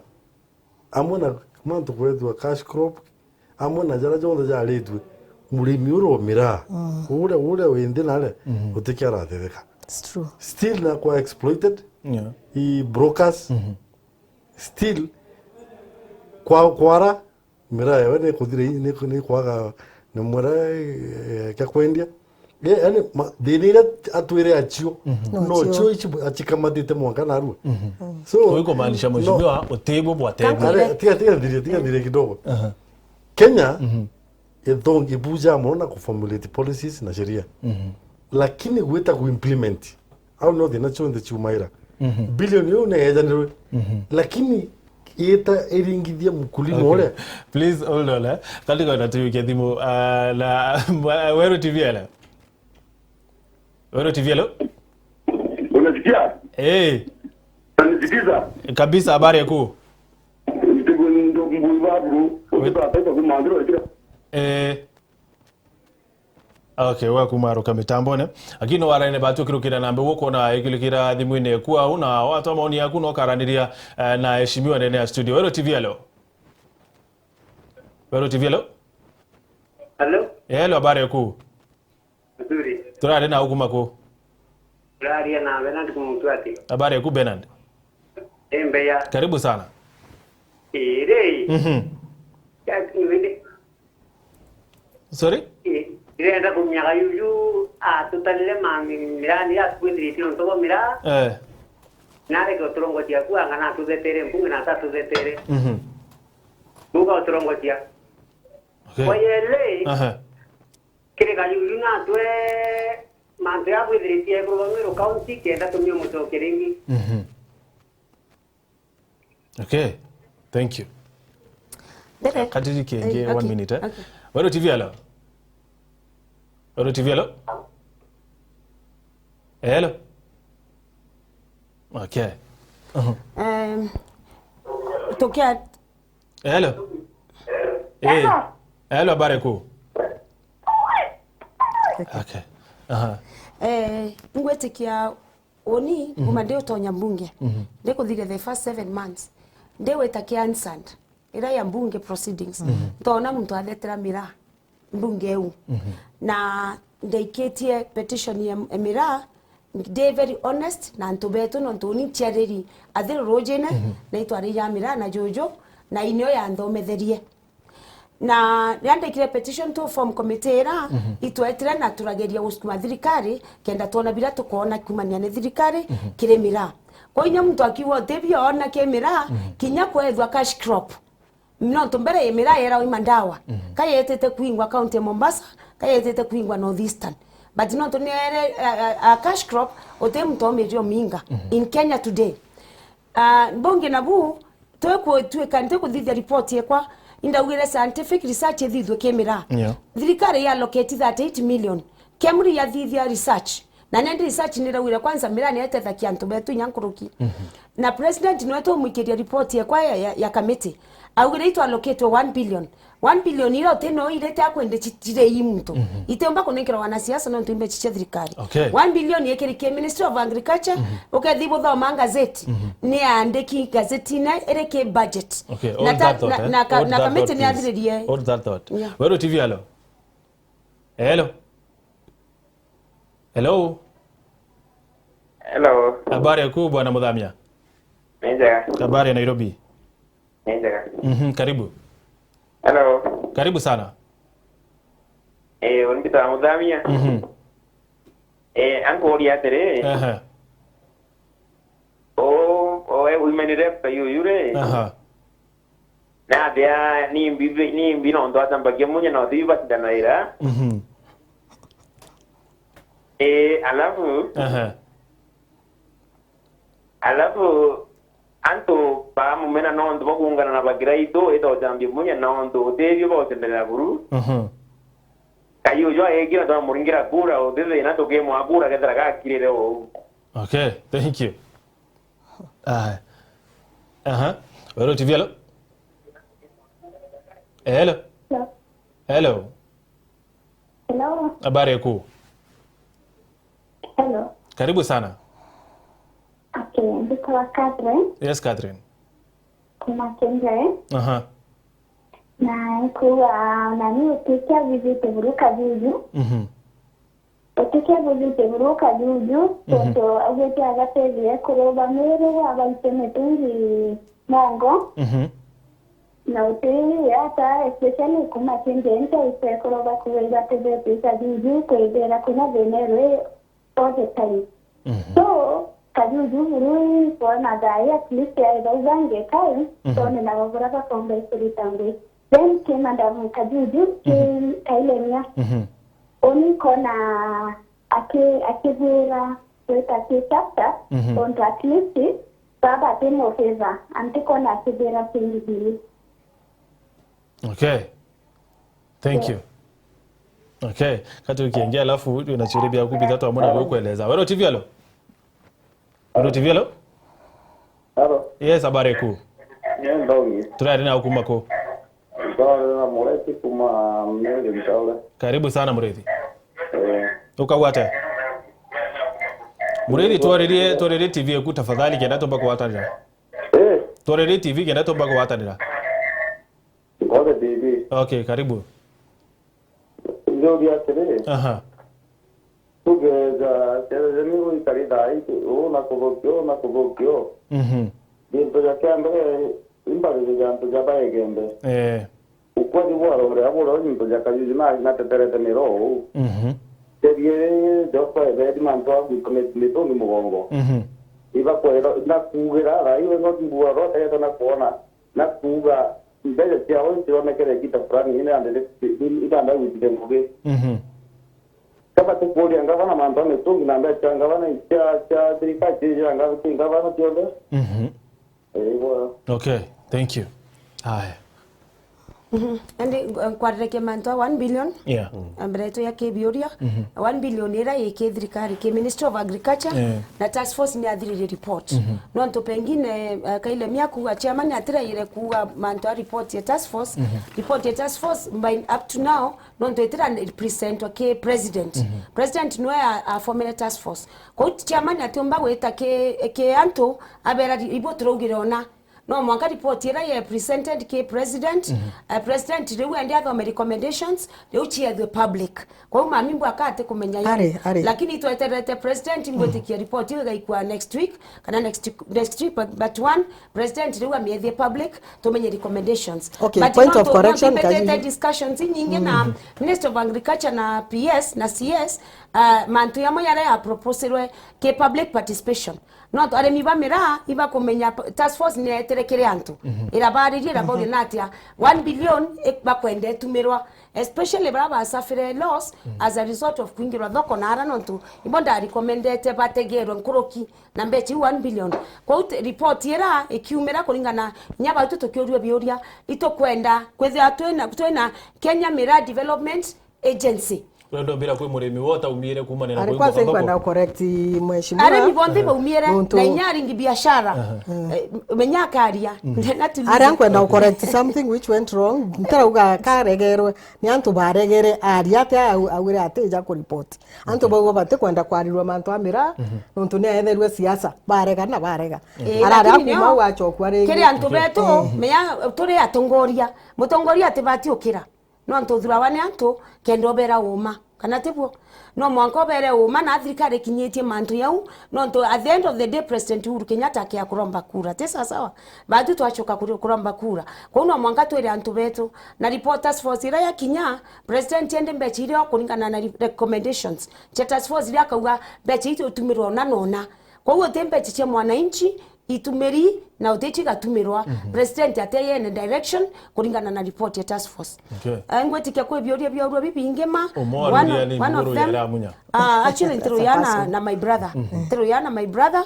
amwe na mantu kwethwa cash crop amwe na jara jonde jaritwe murimi uromira ule wende nale utikiara thetheka. It's true. Still na kwa exploited i brokers still kwara mira yawe ne kuthire ne kwaga ne mura kya kwendia yani denira atwire achio no chio ichi achikamatite mwaka naru so iko maanisha mheshimiwa utebo bwatebo tia dire kidogo Kenya edongi buja mona ku formulate policies na sheria lakini gweta ku implement au no the nacho the chumaira bilioni yo ne yajaniro lakini eta eringithia mkulima ole. Please hold on katika na tuyu thimu na Weru TV ala Weru TV alo unasikia unasikiza kabisa habari yako ndo mbuibabu utapata kumandro okay wa kumaro kamitambone lakini waraine batu kirukira nambe woko na ikilikira thimu-ine kwa una watu maoni yaku no karaniria na heshimiwa ndani ya studio. Weru TV alo Weru TV alo hello habari yako nzuri turare na huku mako Raria na Bernard kumutwati habari yako Bernard Mbeya karibu sana ya niwende sorry enda kumnyaka yuju tutalile mami mirani ya kwendri tino tobo mira nare ko trongo tia kwa ngana tuzetere mpunga na tatu zetere buka trongo tia oyele kire ka yuju na twe mante ya kwendri tia ko ngero county kenda tumyo moto kiringi okay thank you kadiri kenge 1 minute Weru TV alo Weru TV alo hello okay tokea hello hello habari yako okay ngwetikia oni umande utonya mbunge ndikuthire the first 7 months ndewetakia answered ira ya mbunge proceedings tona muntu athetera mira mbunge eu na ndaikitie petition ya mira they very honest na ntubetu no ntuni tiareri athiro rojene na itwari ya mira na jojo na inyo ya ndometherie na yandikire petition to form committee ra itwetire na turageria gusukuma thirikari kenda tona bila tukona kumania ne thirikari kiremira kwa inya muntu akiwa tebio ona kemira kinya kwethwa cash crop no tumbere emira era imandawa kayetete kuingwa county Mombasa kayetete kuingwa Northeastern but no to nere a cash crop otemtomejo minga in Kenya today bonge nabu twekwe kante kuthithia report yekwa indawire scientific research ethithwe kemira thirikari ya allocate 38 million kemri ya thithia research na nende research nirawire kwanza mira ni etetha kiantu betu nyankuruki na president nweto mukiria report yekwa ya committee awire itu allocate 1 billion 1 billion iro teno irete akwende chitire imuntu itemba kunekera wanasiasa no ntumbe chiche thirikari 1 billion yekerikie Ministry of Agriculture ukethibo thoma gazeti ni andiki gazeti na ereke budget na committee ni athiririe all that thought Weru TV alo hello habari yako bwana Mudhamia Nenda habari ya Nairobi Nenda karibu hello karibu sana unipita Mudhamia anko oria tere women rep yure na dia ni mbi no ndo atambage munya no diva sidanaira alafu anto pa mumena no ndo kungana na bagiraito edo jambi munya no ndo devyo bo tendera buru ayo jo egi na muringira kura o dede na toke mo akura ke traga kirere o. Okay, thank you. Wero TV hello. Hello. Hello. Hello. Habari yako? Hello. Karibu sana. Okay, ndiko Catherine. Yes, Catherine. Kuna Kenge. Na kuwa nani ukikia vizite buruka juju. Ukikia vizite buruka juju. Toto ageti agatevye kuroba mere abaiteme tungi mongo. Na utiri hata especially kuma Kenge nta kuroba kuweza tebe pesa juju kuibera kuna venere all the time. So kajuju buru pona dai at least ya izange kai so na babura ba kombe siritambe. Then came and kajuju kailenia. Oni kona akivura weta chapter on at least baba teno favor anti kona akivura pili. Okay. Thank you. Okay. Katu kiingia alafu unachiribia kupita tu amona kueleza. Wero TV hello. Wero TV hello. Hello. Yes, habari yako? Ndogi. Turari na hukumako. Na Murithi kuma mnenge mtaule. Karibu sana Murithi. Ukawata. Murithi tuarerie TV yeku tafadhali kenda tomba kwa watanira. Tuarerie TV kenda tomba kwa watanira. Ngode TV. Okay, karibu. Ndogi atere. Tugeza tere niwo ikaridai na kubokyo. Dinto ya kambe imbali ya nto jaba egembe. Ukwadi waro ore aboro nto ya kajuju na teterete mero. Tebiere dofa ebe manto kumito ni mugongo. Iba kwero na kugera raiwe no buaro te na kuona na kuga mbele tia wao sio mekere kita fulani ine andele itaenda witike mbuge. Kama tukuli angava na manto metungi na mbele angava na cha trika je angava ingava na tionde. Okay, thank you. Haya. And kwareke manto 1 billion. Yeah. Ambreto ya kebioria 1 billion era yeke thirikari ke Ministry of Agriculture na task force ni athirire report. No nto pengine kaile miaku chairman atira ire kuwa manto report ya task force. Report ya task force by up to now no nto itira present ke president. President no a former task force. Ko chairman atomba weta ke anto abera ibotro ugirona. No mwanga report era ye presented ke president president rewe and other recommendations they uchi the public kwa hiyo mamimbo akate kumenya yale lakini tueterete president ngotikia report iwe gaikwa next week kana next week but one president rewe me the public tumenye recommendations okay, but point of correction kaji discussions nyingi na Minister of Agriculture na PS na CS mantu ya moya ya proposal ke public participation not aremi bamera iba kumenya task force ni eterekere antu irabariri rabori natia 1 billion bakwende tumirwa especially braba safire loss as a result of kuingirwa thoko na arano ntu ibonda recommended bategerwa nkuroki na mbechi 1 billion kwa report yera ikiumera kulingana nyaba tutukiorio bioria itokwenda kwethia twena Kenya Mirror Development Agency. Ndo bila kwa muremi wota umire kuma nena kwa hiyo kwa na correct mheshimiwa are mibonde ba umire na inyari ngi biashara menyakaria are kwa na correct something which went wrong ntara uga karegerwe ni antu baregere ari ate awire ate ja ku report antu bago bate kwenda kwarirwa mantu amira ntu ne etherwe siasa barega na barega arara kuma wacho kware kiri antu beto meya turi atongoria mutongoria tibati ukira no antu thurawane antu kendo bera uma kana tipo no mwanko bere uma na thirikari kinyetie mantu yau no nto at the end of the day president Uhuru Kenyatta akia kuromba kura tesa sawa bado twachoka kuromba kura kwa hiyo mwanga twere antu betu na reporters force ira ya kinya president ende mbechire kulingana na recommendations task force ira kauga bechi itumirwa na nona kwa hiyo tembe chiche mwananchi itumeri na utechi gatumirwa president ateye in direction kulingana na report ya task force ngwetikia kwa bioria bioria bibingema one of them actually Nteroyana na my brother Nteroyana my brother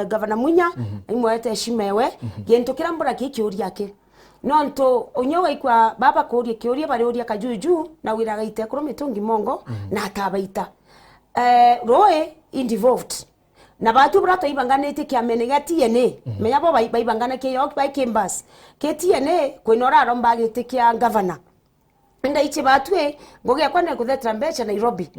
Governor Munya imwete shimewe gento kirambura kikiuri yake nonto onyowa ikwa baba kuria kiuria bari uria kajuju na wiraga ite kuro mitungi mongo na atabaita roe involved na batu brato ibanganete kiamene ga TNA menya bo baibangana ke yok by Kimbas ke TNA kwinora romba gite kia governor enda ichi batwe ngoge kwane kuthetra mbecha Nairobi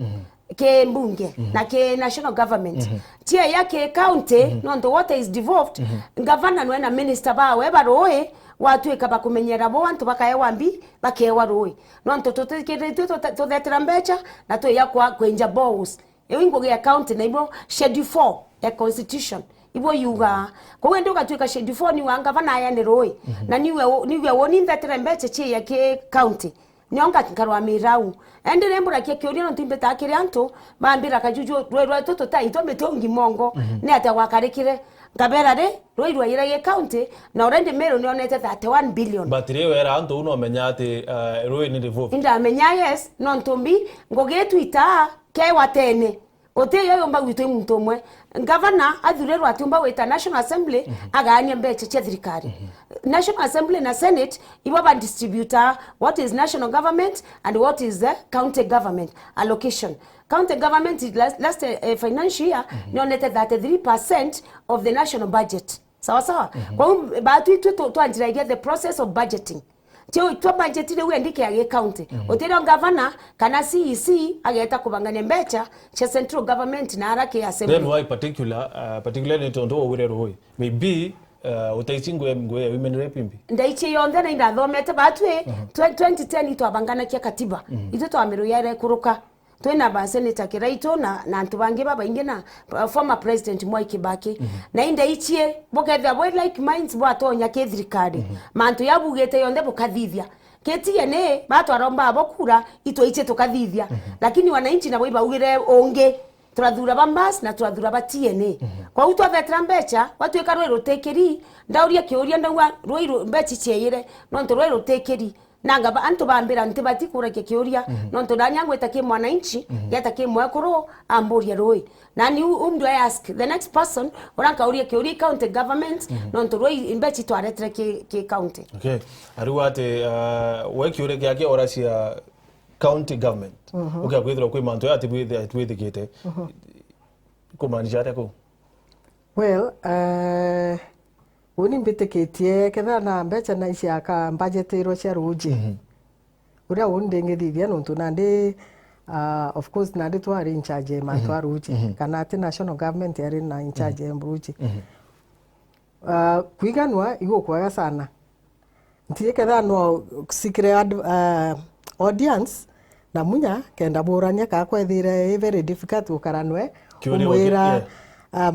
ke mbunge na ke national government tia yake county nonto what is devolved governor no na minister bawe baroe watu ekaba kumenyera bo wantu bakaewa mbi bakewa roe nonto tuthetra mbecha na to yakwa kwenja boss ngoge ya county na ibo schedule 4 ya constitution ibo yuga ko wendo katwika schedule 4 ni wanga bana ya neroi na niwe woni thetra mbecha chi ya ke county nyonga nkarwa mirau ende rembura kia kiori no timbe ta kiri anto mambira kajuju rwe toto ta ito metongi mongo ne ata wakarekire ngabera de rwe ira ye county na orende mero ne onete 31 billion but rewe era anto uno menyate rwe ni devolve inda menya yes non tombi ngogetu ita ke watene ote yo yomba gwite muntu mwe governor athurero atumba weta National Assembly agania mbeche cha thirikari National Assembly na Senate ibo ba distributor what is national government and what is the county government allocation. County government is last financial year no net 33% of the national budget sawa sawa kwa batu to anjira the process of budgeting Tio budget ile uendike ya county. Otero governor kana CEC ageta kubangania mbecha cha central government na harake ya assembly. Then why particularly tondo urero hoy. Maybe utaichingo mgoe women rep imbi. Ndaichi yonde na indathomete batwe 2010 ito abangana kia katiba. Ito to amero yare kuruka. Twena ba senator Kiraito na ntubange baba inge na former president Mwai Kibaki na inda ichie boketha boy like minds bo atonya ke thirikari mantu yabugete yonde bokathithia KTNA batwaromba abokura ito iche tokathithia lakini wananchi na boiba ugire onge turathura bambas na turathura ba TNA kwa utwa vetra mbecha watu ekarwero tekeri ndauria kiuria ndawa rwiro mbechi cheyire no ntorwero tekeri nanga ba anto bambira ntibati kura kiuria no ntodanyangweta ke mwananchi yata ke mwakoro amburia roi nani umdu I ask the next person oranka uria kiuria county government no ntoroi mbechi twaretre ke county. Okay ariwate wekiure kyake orasia county government okay kwithira kwi manto ati bwithikite kumanisha atako well uni mbiteketie ketha na mbecha na ici aka budget iro cia ruji uria undengethithia nuntu nandi of course nandi twari in charge mantu a ruji kana ati national government yari na in charge ya ruji kuiganwa igukwaga sana ntie ketha no sikire audience na munya kenda burania ka kwethire very difficult ukaranwe umwira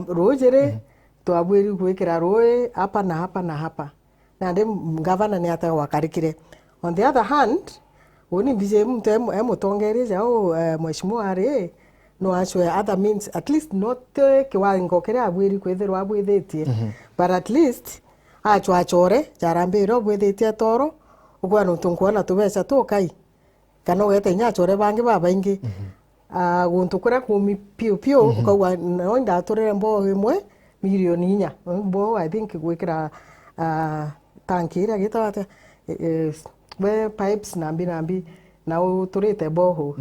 rujire twabwiri gwikira roi hapa na hapa na hapa na ndi governor ni ata wakarikire on the other hand oni bije mtu emutongeri jao mheshimiwa ari no ashwe other means at least not kiwango kire abwiri kwithirwa abwithetie but at least achore jarambiro bwithetie toro ugwa no tunkuona tubeca tukai kana wete nyachore bangi baba ingi guntu kura kumi pio ukauga no ndaturire mbo imwe milioni 4 bo I think gwikira tanki ira gitawata we pipes nambi na uturite boho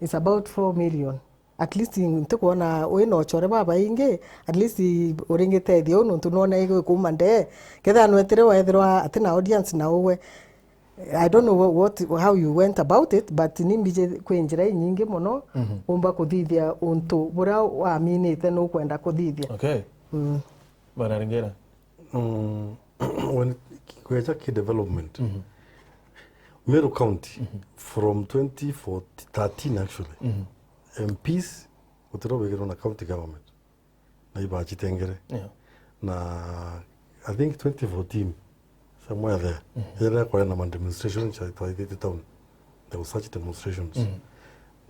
it's about 4 million at least ntukuona wino chore baba ingi at least uringite thio nuntu nona igo kumande ketha nwetire wethirwa atina audience na uwe I don't know how you went about it but nimbije kwenjira nyingi muno umba kuthithia untu bura waminite no kwenda kuthithia. Okay. Bana ringera. When kwecha ki development Meru County from 2013 actually MPs utero wegero na county government na iba chitengere na I think 2014 somewhere there there kwa na demonstration cha the town there was such demonstrations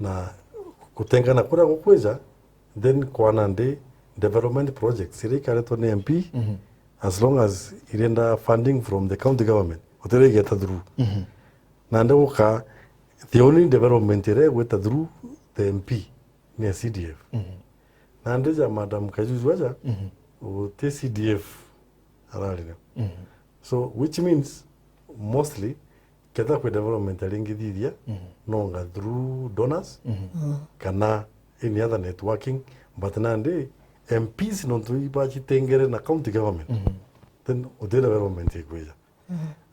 na kutengana kura kukweza then kwa nande development projects serikali to MP as long as irenda funding from the county government utere get through nande uka the only development ire with through the MP ni CDF nande ja madam kajuzwaja the CDF arali so which means mostly keta kwe development alingi thithia nonga through donors kana any other networking but nande MPs non tu ibachi tengere na county government then ode development ekweja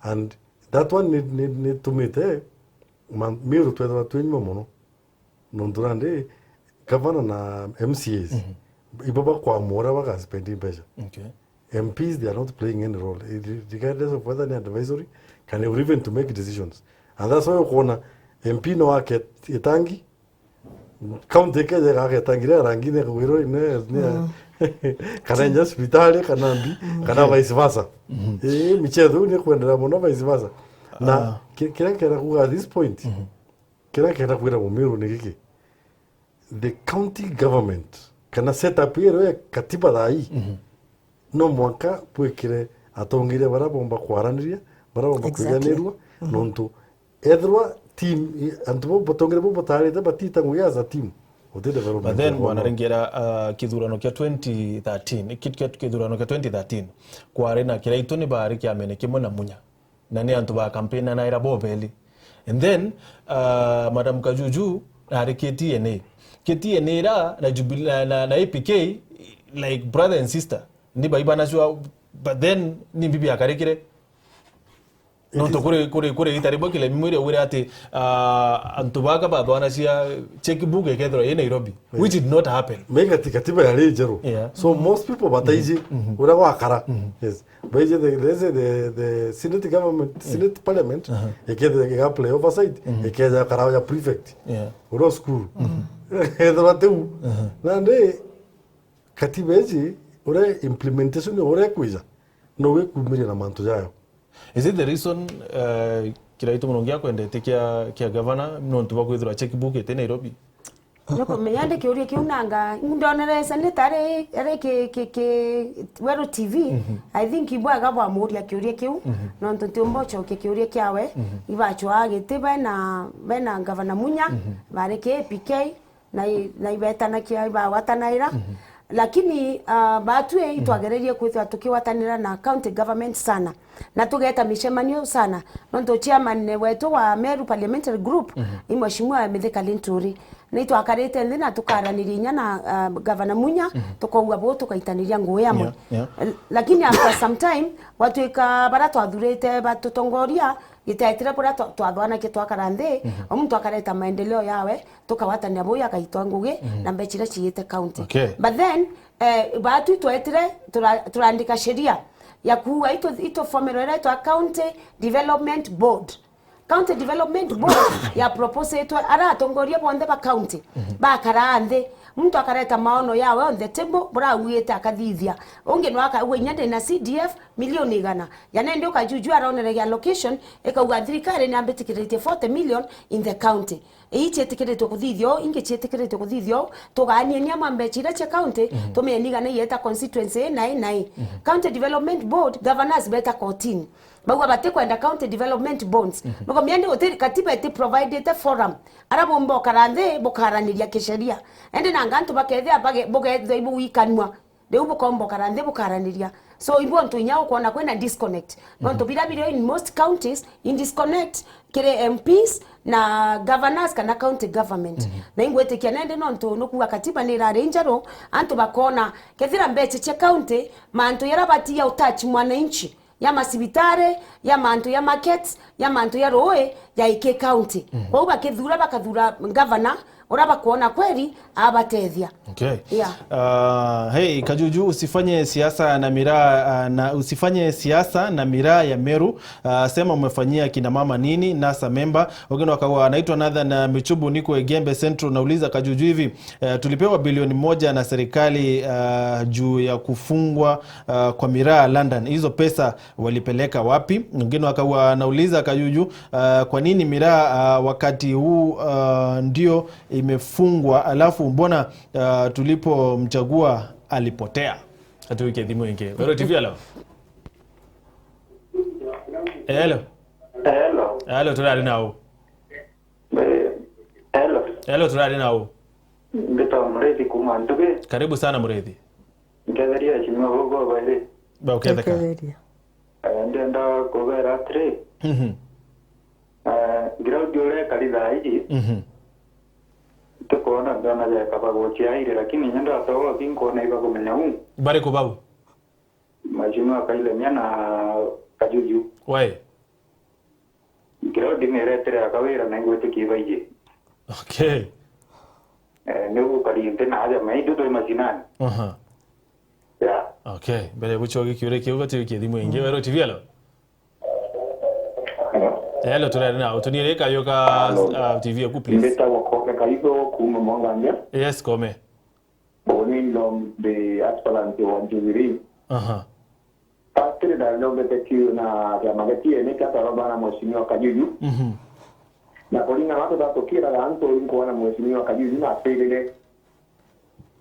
and that one need to meet miru twetwa twenye mono non durande governor na MCAs ibaba kwa mora baka spending pesa. MPs, they are not playing any role regardless of whether they are advisory can even to make decisions, and that's why ukona MP no wake itangi county keje kake tangira rangine kwiro ine kana hospitali kanambi kana vice versa michezo ni kwenda mono vice versa na kila ku at this point kila kuira mumiru ni kiki the county government kana set up here katiba dai no mwaka pwekire atongire barabomba kwaraniria barabomba kujanirwa nontu edrwa team antubo botongire bo botarite batita nguyaza team ode development. But then wanarengera kithurano kia 2013 kithurano kia 2013 kwa arena kiraito ni bari kia mene kimwe na munya na ni antu ba campaign na ira bobeli and then Madam Kajuju ari KTNA ra na Jubilee na APK like brother and sister ni baibana jua but then ni bibi akarekire nonto kure itaribo kile mimwire ure ati antubaga babana cia checkbook ekethro in Nairobi which did not happen mega tikatiba ya lejero so most people bataiji ura wakara yes baije the Senate government Senate parliament ekethro play oversight ekeza kara ya prefect uro school edro ateu nande katibeji ore implementation ore kuiza no we kumiri na manto jayo. Is it the reason kiraito munongia kwendete kia governor no ntuba kwithura checkbook ete Nairobi? Noko meyande kiuria kiunanga ndonere sanitare are ke Wero TV I think ibwa gaba muria kiuria kiu no ntuntumbocho kiuria kiawe ibacho agitiba na bena governor Munya bareke PK na ibetana kia iba watanaira lakini batwe itwagererie kwithwa tukiwatanira na county government sana na tugeta mishemanio sana nondo chairman wetu wa Meru Parliamentary Group imweshimwa Mithika Linturi nito akarete ndina tukaranirinya na governor Munya tukauga bo tukaitaniria nguo yamwe lakini after some time watu ikabara twathurite batutongoria gitaitira pura twathwana kitwakarande omuntu akareta maendeleo yawe tukawatania boya akaitwa ngugi na mbechira chiyete county but then batu twetire turandika sheria ya kuwa ito formula ito county development board ya propose ito ara tongoria bonde ba county ba karande mtu akareta maono yawe on the table bora uite akathithia unge no aka wenyande na CDF milioni igana yana ndio kajuju araoneregia allocation ekauga thirikari ni ambetikirite 40 million in the county ichi etikirite kuthithio inge chietikirite kuthithio tuganie ni amambechira cha county tumeniga na yeta constituency na county development board governors better 14 bagwa bate kwenda county development bonds bako miende hotel katiba eti provided a forum arabo mbokarande bokaraniria kisheria ende na ngantu bakethia bage bogetho ibu wikanwa de ubo kombo karande bokaraniria so ibu onto nyao kuona kwena disconnect nonto birabiro in most counties in disconnect kire MPs na governors kana county government na ingwete kianende nonto nokuwa katiba ni rarenjaro anto bakona kethira mbeche che county manto yarabatia utouch mwananchi ya masibitare ya manto ya markets ya manto ya roe ya Ike county kwa uba kethura bakathura governor uraba kuona kweli abatethia. Okay. Hey Kajuju, usifanye siasa na miraa ya Meru. Sema umefanyia kina mama nini? NASA member wengine wakawa anaitwa Nathan Michubu niko Egembe Central. Nauliza Kajuju, hivi tulipewa bilioni 1 na serikali juu ya kufungwa kwa miraa London. Hizo pesa walipeleka wapi? Wengine wakawa nauliza Kajuju, kwa nini miraa wakati huu ndio imefungwa alafu mbona tulipomchagua alipotea? Atuweke dhimu inge. Wero TV hello. Hello turari nao. Hello turari nao. Mbeta Muriithi kuma Nduge. Karibu sana Muriithi. Ngetheria chimwe gogo bale. Ba uketheka. Ndenda kugera 3. ground yule kalidha hii tukoona ndana ya kabago chiaire lakini nyanda ataola kinko na iba kumenya bare ko babu majuma Kairemia na Kajuju why ground imeretere akawira na ngote kibaije okay neu kaliente na haja maido do masinani yeah okay bale buchogi kiure kiuga tiki dimu inge wero tv alo hello turare na utonire kayo ka tv ku please mbeta wakoka kaido kuma mwanganya yes come boni lom de aspalante wa Jubilee Patri da lombe tekiu na ya magati ene kata robana mheshimiwa Kajuju na polina watu batokira la anto inko na mheshimiwa Kajuju na pelele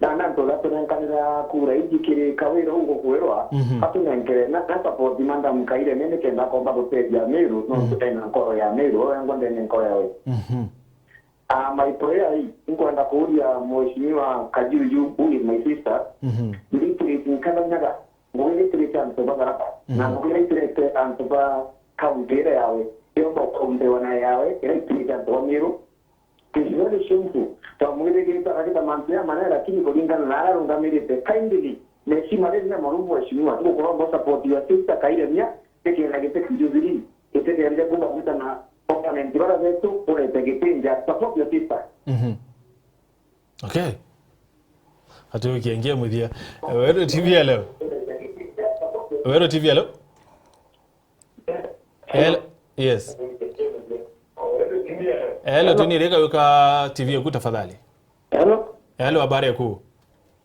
na ndo la tunakanira kura ijikire kawero huko kuerwa atunankere na support manda mkaire nene kenda kwa babo peja Meru no tutaina nkoro ya Meru yangu ndene nkoro yawe my prayer inko enda kuuria mheshimiwa Kajuju huyu my sister ndikiri nkanda nyaga ngwele tirita antoba garapa na ngwele tirita antoba kauntere yawe yo bokombe wana yawe ile tirita antoba Meru kizuri shuntu tamwele kita akita mantia manera lakini kulingana na ala rungamirite kindly neshima lezi na marumu waheshimiwa tuko kwa support ya sister Kairemia teke na gete Jubilee teke ya kuba kuta na opponent wala zetu ule teke pinja support ya sister okay hatu kiingia mudia wero tv leo wero tv leo yes hello tunireka yuka tv yako tafadhali hello habari yako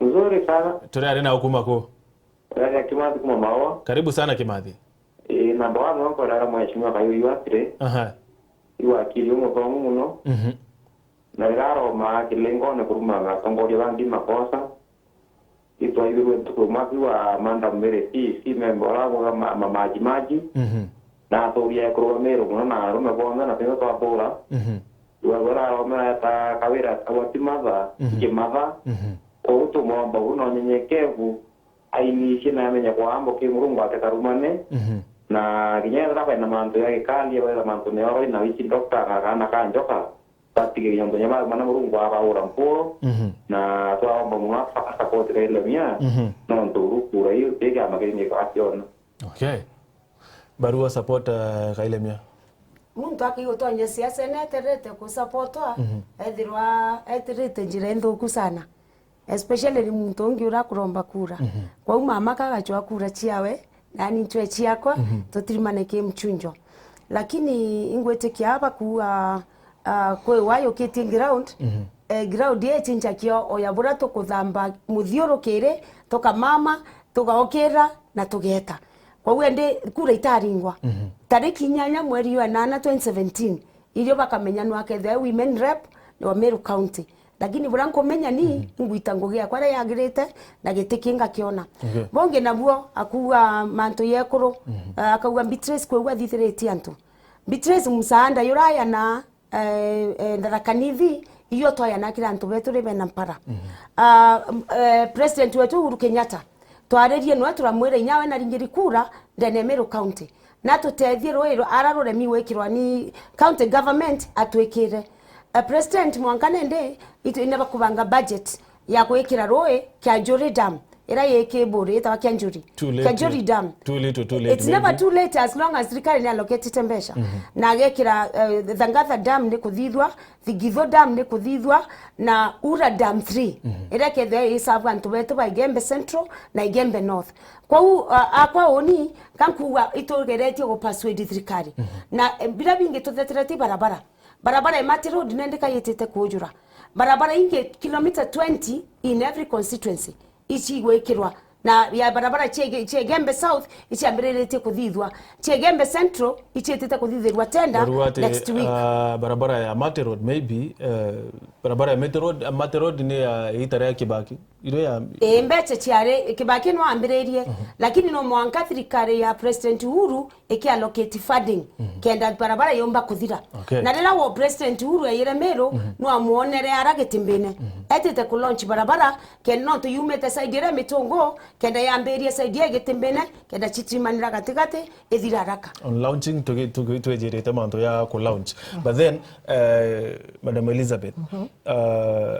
nzuri sana turare na hukuma ko ya Kimathi kuma mawa karibu sana Kimathi namba 1 wako na mheshimiwa Kayo Atire iwa kilimo kwa muno na raro ma kilengo na kuruma na tongoria bandi makosa ito iwe tukumathi wa manda mbere si membora wa maji na toria kurumero kuna na rume bonda na pino toa wala wamera ta kawira awatimaza kimaza oto mwamba uno nyenyekevu ainishi na menya kwambo kimurungu atakarumane na kinyera rapa na manto ya kali wala manto ne oro na wichi doctor kana kanjoka tatike yambo nyama mana murungu aba ora mpo na to amba mwa fa ko Kairemia no nduru kura hiyo tega mageni kwa action okay barua support Kairemia muntu akigotonya siasa neterete ku supportwa ethirwa etirite njira nthuku sana especially muntu ungi ura kuromba kura kwa mama kagachwa kura chiawe nani ntwe chiakwa tutirimane ke mchunjo lakini ingwete hapa kuwa kwe wayo kiti ground ground yetu nchakio oyabura to kuthamba muthiorokere toka mama tugaokera na tugeta kwa wende kura itaringwa tariki 8 mweri wa 8 2017 ilio bakamenya nwake the women rep wa Meru County lakini buranko menya ni ngwita ngogia kware yagirite na gitikinga kiona bonge nabuo akuwa manto yekoro akawa Beatrice kwa thithireti antu Beatrice msaanda yuraya na ndarakanithi iyo toya na kila antu betu rebe na mpara president wetu Uhuru Kenyatta twarerie no turamwire nyawe na ringiri kura ndene Meru County na tutethie roiro ararore miwekirwa ni county government atwekire president mwankanende itu inaba kubanga budget ya kwekira roe kya Njuri Dam era yeke bore itawa kya Njuri Njuri Dam too late it's never too late as long as rikari ni allocate tembesha na gekira Thangatha Dam ni kuthithwa Thigitho Dam ni kuthithwa na Ura Dam 3 era kethe isabu antu betu ba Igembe Central na Igembe North kwa akwa oni kankuwa itogeretio go persuade thirikari na bila bingi tuthetereti barabara Emati Road nendeka yetete kujura barabara inge kilomita 20 in every constituency ichi gwekirwa na ya barabara Chiegembe South ichi ambirelete kuthithwa Chiegembe Central ichi yetete kuthithirwa tenda next week barabara ya Emati Road maybe barabara ya Emati Road ni itare ya Kibaki iro ya mbeche chiare Kibaki no ambirerie lakini no mwanka thirikari ya President Uhuru allocate funding kenda barabara yomba kuthira na rela wo President Uhuru ayire Meru no amuonere aragitimbene etete ku launch barabara kenda no tuyumete side ya mitongo kenda yamberie side ya gitimbene kenda chitimanira gatigate ethira haraka on launching tugejerete manto ya ku launch but then Madam Elizabeth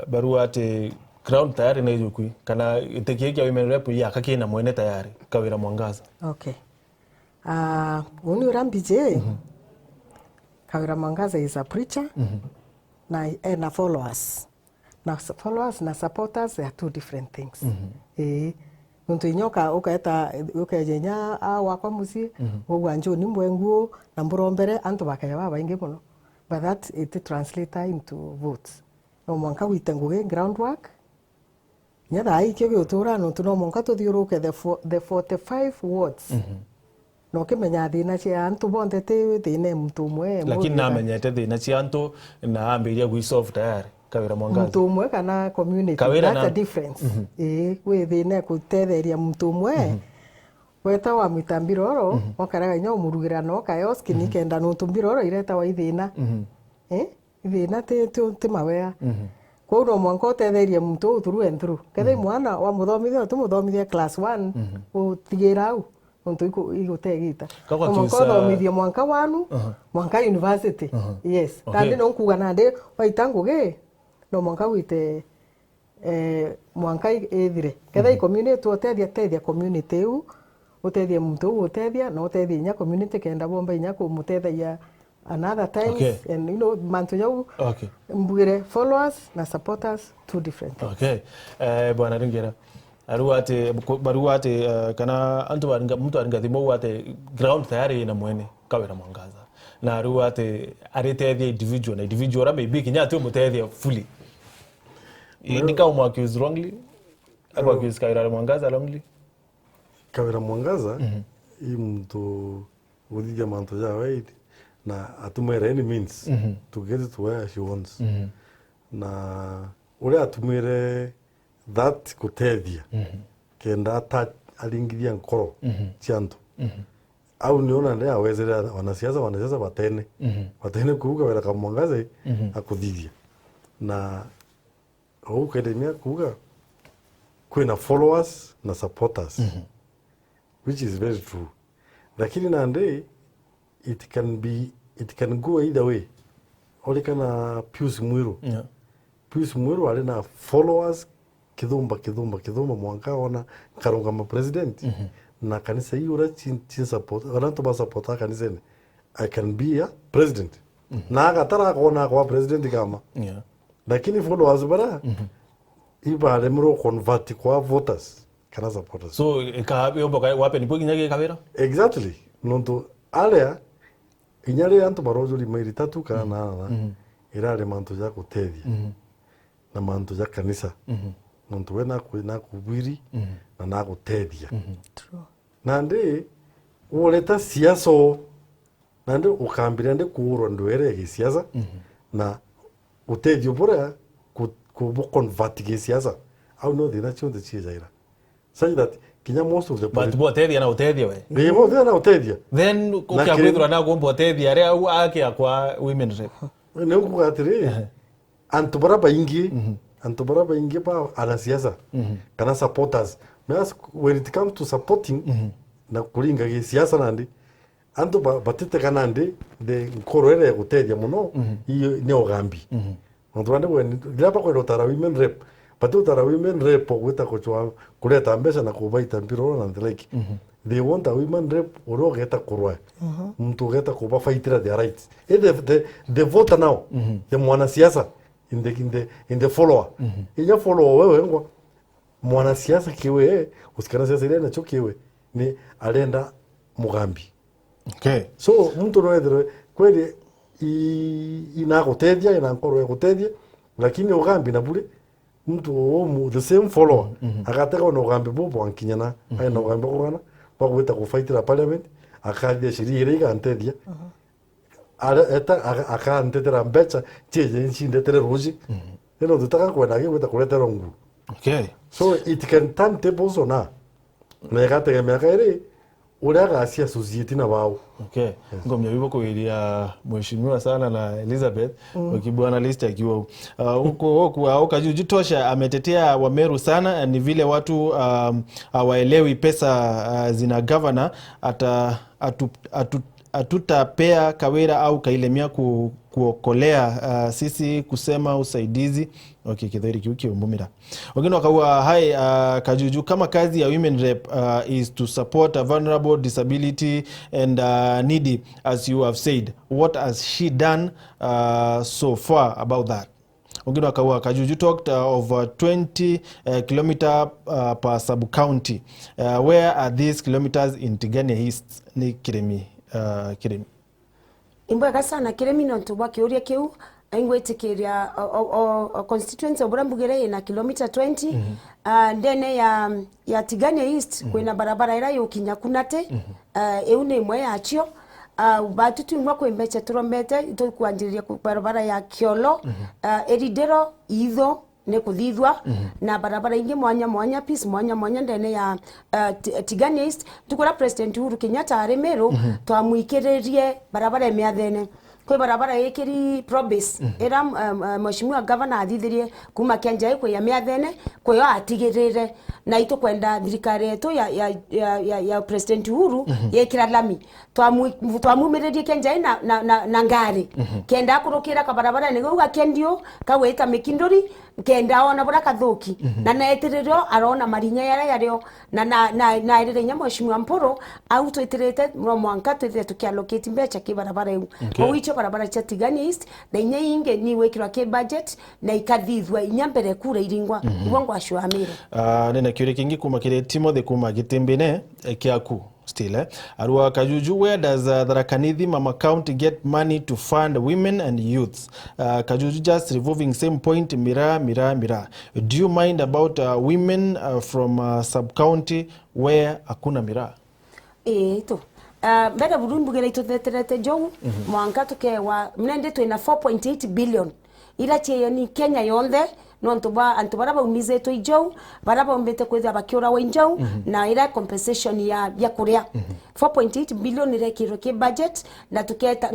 barua ate ground tayari na yukui kana itekieki ya women rep ya kakina mwene tayari Kawira Mwangaza. Okay. Uni urambije Kawira Mwangaza is a preacher na followers. Na followers na supporters they are two different things. Nuntu inyoka ukajenya wakwa musi ogwanjo ni mwenguo na mburombere antu bakaya baba inge muno. But that it translates into votes. No mwanka witenguge groundwork. Nyada aikyo gyotura no tuno mwanka tuthiuruke the 45 wards. No kimenya thina cia antu bonde te thine mtu mwe. Lakini namenyete thina cia antu na ambiria gwi solve tayari Kawira Mwangaza. Mtu mwe kana community that's a difference. We thine kutetheria mtu mwe. Weta wa mitambiroro wakaraga nyo murugira no kayoski ni kenda no tumbiroro ireta wa ithina. Ithina te mawea. Kwa no mwanko tetheria mtu through and through. Kethe mwana wa muthomithia tumuthomithia class 1 utigira au untu igutegita. Mwanko thomithia mwanka wanu mwanka university. Yes. Tandi no kuga nande waitanguge no mwanka wite mwanka ethire. Kethe community utethia community u utethia mtu utethia no utethia nya community kenda bomba nya ku mutethaia another times and you know mantu yau mbugire followers na supporters two different things. Bwana Ringera baruate kana antu baringa mtu aringa thimo wate ground tayari na mwene Kawira Mwangaza na ruate aretethia individual maybe kinya tu mutethia fully indika umu accused wrongly aba accused Kawira Mwangaza wrongly Kawira Mwangaza mtu udija manto ya wait na atumere any means to get it to where she wants. Na ule atumere that kutethia kenda alingiria nkoro chianto au niona ndio awezera wanasiasa batene kuuga wera kama Mwangaza akuthithia na au kedemia kuuga kwena followers na supporters which is very true, lakini nande it can go either way. Ole kana Pius Mwiru Pius Mwiru ale na followers kidhumba mwanka ona karungama president na kanisa hiyo ra chin support wanantu ba support kanisa ni I can be a president na agatara kona kwa president kama lakini followers bara iba ale mro convert kwa voters kana supporters so ka yobo wape ni poki nyage Kawira exactly nonto ale inyare antu barojo li mairi tatu kana na irale manto ya kutethia na manto ya kanisa nonto wena kwina kubiri na gutethia true nande woleta siaso nande ukambira nde kuurwa ndwere siasa na utethio bora ku convert ge siasa au no thina chonde chizaira such that kinya most of the but botethia na utethia we botethia na utethia then ukabwithura na gombo utethia ari au ake akwa women rep ne ukugatiri antu baraba ingi ba ala siasa kana supporters mas when it comes to supporting na kulinga ge siasa nandi antu batete kanande de korere utethia muno iyo ne ogambi Ndwande when dilapa kwa rotara women rep but utara women rep wita kuchwa kuleta mbesa na kubaita mpiro na like they want a women rep oro geta kurwa mtu geta kuba fightira their rights the voter now the mwana siasa in the follower ija follower wewe ngwa mwana siasa kiwe usikana siasa ile na chokiwe ni alenda mugambi so mtu no edre kweli inagotedia inankoro yagotedia lakini ugambi na bure mtu the same follower agataka no gambi bobo ankinyana ai no gambi kugana bagweta ku fight la parliament akadia shiri iriga antedia eta akantetera mbecha cheje nshinde tere roji eno tutaka kwenda gweta kuleta rongu Okay. So it can turn tables on her. Nekategemea kairi uria gacia society na wao. Okay. Ngomya bibo kuiria mheshimiwa sana na Elizabeth wakibwana list akiwa huko Kajuju tosha ametetea Wameru sana. Ni vile watu hawaelewi pesa zina governor atutapea Kawira au Kailemia kuokolea sisi kusema usaidizi. Okay, kidhiri kiuki umbumira. Wengine wakawa hai Kajuju kama kazi ya women rep is to support a vulnerable, disability and needy, as you have said. What has she done so far about that? Wengine wakawa Kajuju talked of 20 kilometer per sub county. Where are these kilometers in Tigania East? Ni Kiremi. Imbwega sana Kiremi no ntubwa kiuria kiu ingwetikiria constituency oburambugere na kilomita 20 ndene ya Tigania East kwina barabara ira yokinya kunate eune imwe yachio batutu imwe kwembeche turombete tukwanjiriria barabara ya Kiolo eridero itho ne kuthithwa na barabara ingi mwanya peace mwanya ndene ya Tigania East tukora President Uhuru Kenyatta aremeru twamuikiririe barabara emiathene kwa barabara yekiri probase era mheshimiwa governor athithirie kuma Kianjai kwa ya miathene kwa yo atigirire na ito kwenda thirikari yetu ya President Uhuru yekira lami twamumirerie Kianjai na ngari kenda kurukira ka barabara nigo gakendio kaweta mikindori kenda ona bora kathuki na naetiriro arona marinya yario na irire mheshimiwa Mporo au twetirete mwanka twithire tukiallocate mbecha kibarabara yu kwa barabara cha Tigania East na inya inge ni wekirwa ke budget na ikathithwa inya mbere kura iringwa ibongo ashwa Meru. Nena kiure kingi kuma kire Timothy kuma Gitembene kiaku still Arua Kajuju, where does Tharaka Nithi Mama County get money to fund women and youths? Kajuju just revolving same point mira. Do you mind about women from sub-county where hakuna mira? To mbere burundu bugere itutheterete jou mwanka tukewa mnende twina 4.8 billion ira cheyo ni Kenya yonthe no antubara baumize to ijou baraba mbete kwetha bakiora wa injou na ira compensation ya kuria 4.8 billion ira kiro ke budget na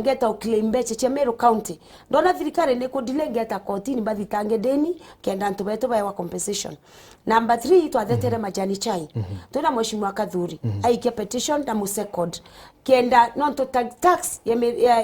ngeta claim beche cha Meru County ndona thirikari ne ko delay ngeta kotini bathitange deni kenda antubeto ba compensation. Number 3 twathetere majani chai tuna mheshimiwa Kathuri aikia petition na musekod kenda non to tax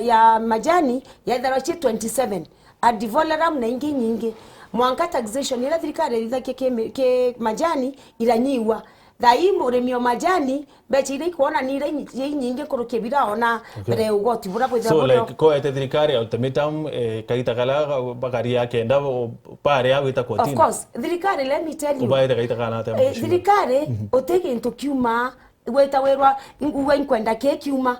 ya majani ya dharachi 27 adivoleram na ingi nyingi mwanka taxation ila thirikari ithake ke majani iranyiwa thai muremio majani beche ile kuona ni ile nyingi kuruke bira ona bere ugoti bura bwa so like ko ete thirikari ultimatum kaita kala bakari yake ndabo pare ya wita kotini. Of course thirikari, let me tell you, ubaite kaita kala ta thirikari oteke into kiuma weta werwa uwe kwenda ke kiuma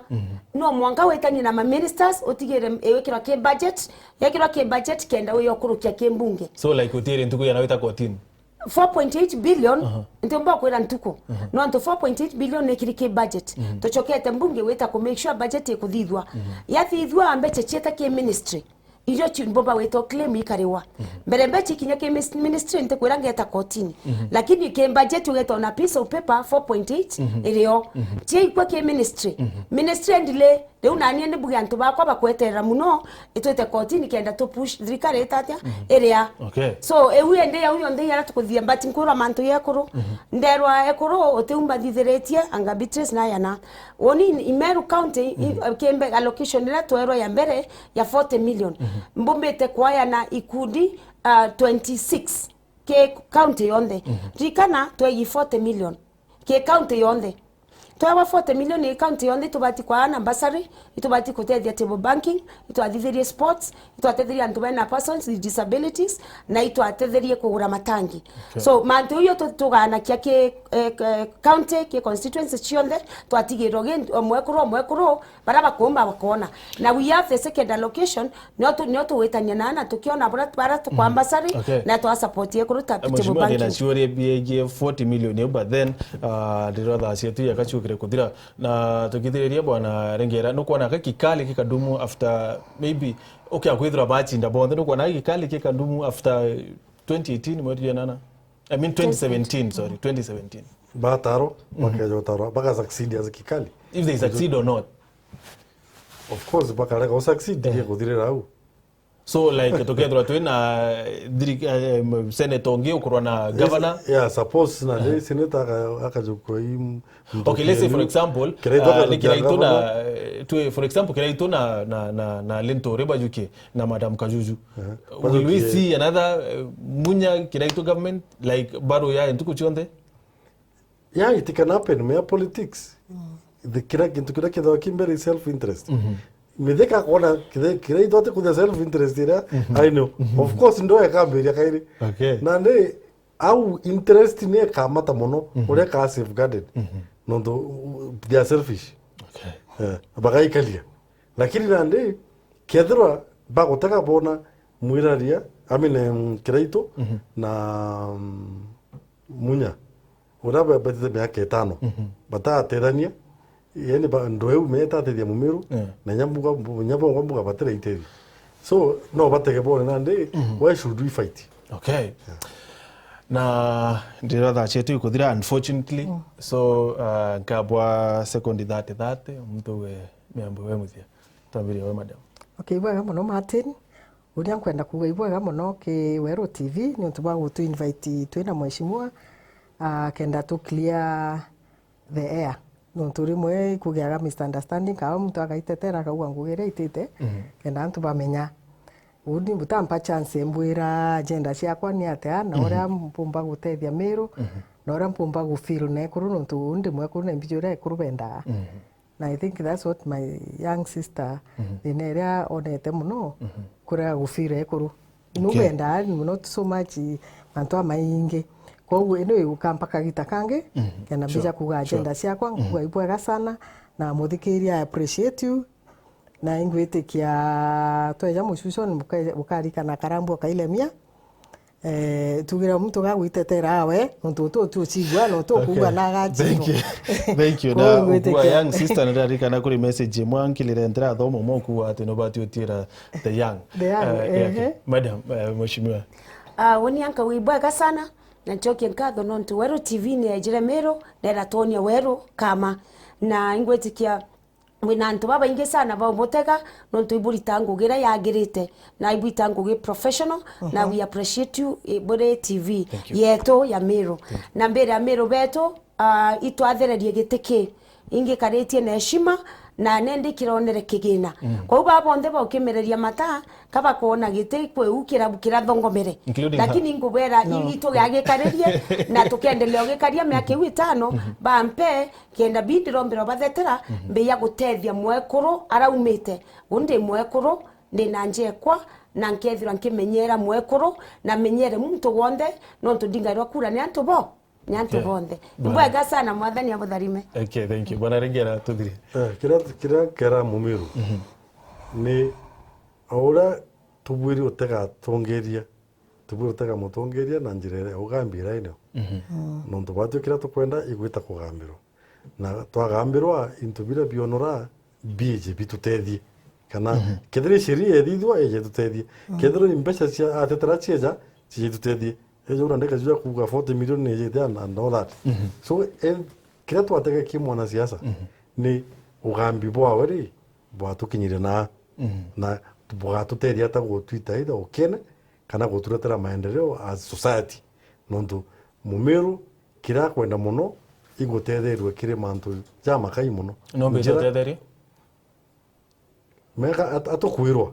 no mwanga weta ni na ma ministers otigere ewekira ke budget yakira ke budget kenda we yokurukia ke mbunge so like utire ntuku ya nawita kotini 4.8 billion ntomba kwera ntuko no nto 4.8 billion nekirike budget tochokete mbunge weta ku make sure budget ekuthithwa yathithwa ambeche cheta ke ministry iyo chimboba weto claim ikariwa mbere mbechi kinya ke ministry nte kwera ngeta kotini lakini ke budget weto na piece of paper 4.8 iriyo tie kwa ke ministry ndile de unani ende bugantu bakwa bakwetera muno itwete kotini kenda to push thirikari etatia area. Okay. So ewe ende ya uyo nde yara tukuthia mbati nkura mantu yakuru nderwa ekuru oteumba thitheretie anga Beatrice na yana woni Meru County kembe allocation ila toero ya mbere ya 40 million mbumbete kwa yana ikundi 26 ke county yonde rikana twegi 40 million ke county yonde twawa 40 million e county yonde tubati kwa na basari itubati kutethia table banking itwathithirie sports itwatetheria antu bena persons with disabilities na itwatetherie kugura matangi. Okay. So mantu yo tugana kia ke county ke constituency chionde twatigiro gen omwekuro baraba kuomba bakona na we have the second allocation nyoto wetanya na tukiona bara kwa basari. Okay. Na twa support ye kuruta table banking na sure BG 40 million but then the rather asietu yakachu kudira na tukithiria bwana Rengera no kuona kikali kikadumu after maybe okay akwithira bachi ndabonde no kuona kikali kikadumu after 2018 mwezi nana I mean 2017, sorry, 2017. Bataro, bakajotaro, baka succeed as kikali. If they succeed or not. Of course, baka like succeed dia kudire rau. So like together to na senator onge ukurwa na governor. Yeah, suppose na the senator akajukwa hii. Okay, let's say for example, for example, na Lento Reba Juke na Madam Kajuju. Will we see another Munya Kiraito government like Baro ya and Tukuchonde? Yeah, it can happen. Mea politics. The Kiraki the Kimberly self-interest. Medeka kona Kiraito dote kuda self-interest ira. I know. Of course, ndo ya Kamberi kairi. Okay. Nande au interest ne kamata mono ore ka safeguarded. No, they are selfish. Okay. Bagai kalia. Lakini nande kedra bagotaka bona muiraria. I mean Kiraito na Munya. Uraba betete miaka 5. Bata terania. Yeni ba ndoeu meta te dia mumeru na nyambuga batera iteri. So no bateke bona nande why should we fight? Okay. Yeah. Na ndira da chetu ikuthira unfortunately so kabwa second that mtu we miambo we muthia tambiri we madam. Okay, bwa muno Martin uria kwenda kuga ibwa muno ki Wero TV ni utuba gutu invite twina mheshimiwa kenda to clear the air no turi mwe kugiaga misunderstanding ka mtu agaitetera kauga ngugire itite kenda antu bamenya udi butampa chance mbwira agenda ciakwa ni atia na uria mpumba gutethia miru na uria mpumba gufeel na ekuru no tu ndi mwe kuru na mbijura ekuru benda na I think that's what my young sister ineria onete muno kuria gufeel ekuru no benda not so much mantu maingi kwa hiyo ino ukampaka gita kange kana bija kuga agenda ciakwa kuga ibwega sana na muthikiria appreciate you na ingwete kia tweja mucuco ni mukarika na karambu kailemia tugira mtu gagwitetera we ntu tu cigwa no to kuga na gaji. Thank you na kwa young sister na darika na kuri message mwankilire ndira thomo moku ati no bati utira the young madam mheshimiwa woni anka wibwega sana na nchoke nkatho nontu Wero TV ni ejire mero na eratonia Wero kama na ingwetikia mwina antu baba inge sana ba motega nontu iburita ngugira yagirite na iburita ngugi professional na we appreciate you Bore TV yeto ya mero na mbere ya mero beto itwathererie gitiki inge karetie na heshima na nende kironere kigina kwa hiyo babonde ba ukimereria mata kaba kuona gite kwe ukira bukira thongomere lakini ngubera ito yagikarerie na tukiendelea gikaria miaka 5 bampe kienda bindi rombero bathetera mbe ya gutethia mwekuru araumite unde mwekuru ndi nanjekwa na nkethira nkimenyera mwekuru na menyere muntu wonde no tudingairwa kura ni antu bo nyanto bonde mbwega sana mwathani abutharime. Okay, thank you bwana Rengera tudiri kira mumiru ni aura tubwiri utega tongeria mutongeria na njirere ugambira ino no ntubatu kira tukwenda igwita kugambirwa na twagambirwa intubira bionora bije bitutethie kana kedre sheria edithwa eje tutethie kedre imbesha cia atetera cieja cie tutethie ejo urandeka jua kuga 40 million neje and all that so kira twatega ki mwana siasa ni ugambi bwa wari bwa tukinyire na bwa tuteria ta go Twitter ida okene kana go turetera maendeleo as society nondu mumeru kira kwenda muno igothererwe kire mantu jama kai muno no be teteri mega atokwirwa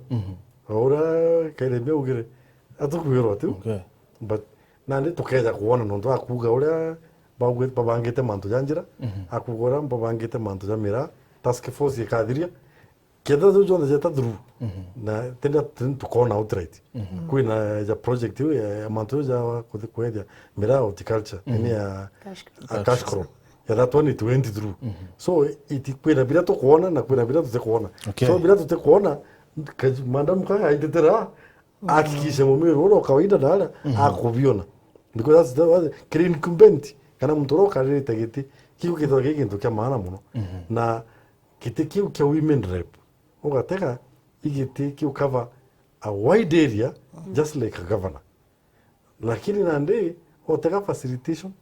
ora kaire me ugire atokwirwa tu but nande tukeja kuona nondu akuga uria babangite mantu janjira akugora babangite mantu jamira task force ikathiria kedha jonde jeta through na tenda tukona outright kuina ya project ya mantu ja kuthia mira horticulture ni ya cash crop ya that one 20 through so itikwira bila tukuona na kwira bila tutekuona so bila tutekuona madam kaya itetera akikisha mumiru ro kawaida dala akubiona because that's the clean incumbent kana mtoro karire tagiti kiku kitoke kintu kya maana muno na kiti kiu kya women rep ugateka igiti kiu cover a wide area just like a governor lakini nande oteka facilitation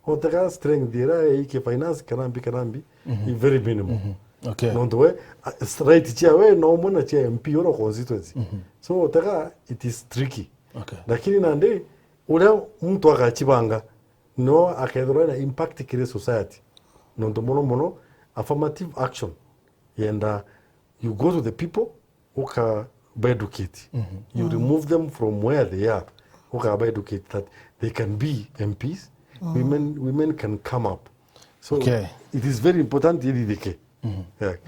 oteka strength dira ike finance kanambi is very minimum. Okay. Nondowe right chia we no mona chia MP oro constituency. So oteka it is tricky. Okay. Lakini nande ule mtu akachibanga no akedora na impact kile society. Nondo mono affirmative action. And you go to the people uka educate. You remove them from where they are. Uka educate that they can be MPs. Women can come up. So okay. It is very important idike.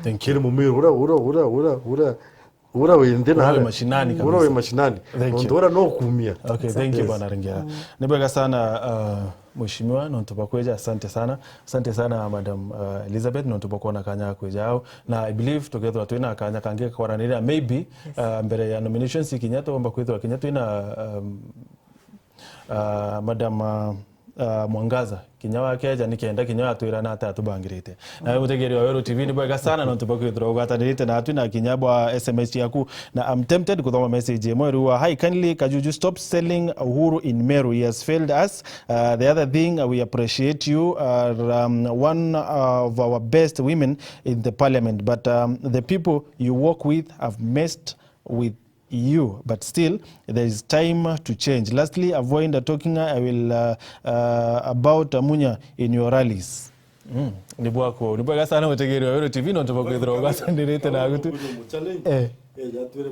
Thank you. Kile mumiro ura wendena mashinani kabisa. Ura mashinani. Ndora no kumia. Okay, thank you bwana Ringia. Nibega sana mheshimiwa na ntubakweja, asante sana. Asante sana Madam Elizabeth na ntubakona kanya kwejao na I believe together twina kanya kange kwaranira maybe mbere ya nominations ikinyato omba kwethwa kinyato ina Madam Mwangaza kinyawa keja nikienda kinyawa twira na ata tubangirite na mutegeri wa Wero TV ni bwega sana no tubakwithira gwatanirite na twina kinyabwa SMS yaku na I'm tempted kuthoma message mweru wa hi kindly Kajuju stop selling Uhuru in Meru, he has failed us. The other thing we appreciate you one of our best women in the parliament, but the people you work with have messed with you, but still there is time to change. Lastly, avoid talking about Munya in your rallies. Ni bwako ni bwaga sana mutegeri wa Wero TV no tubakwithira gwatanirite na gutu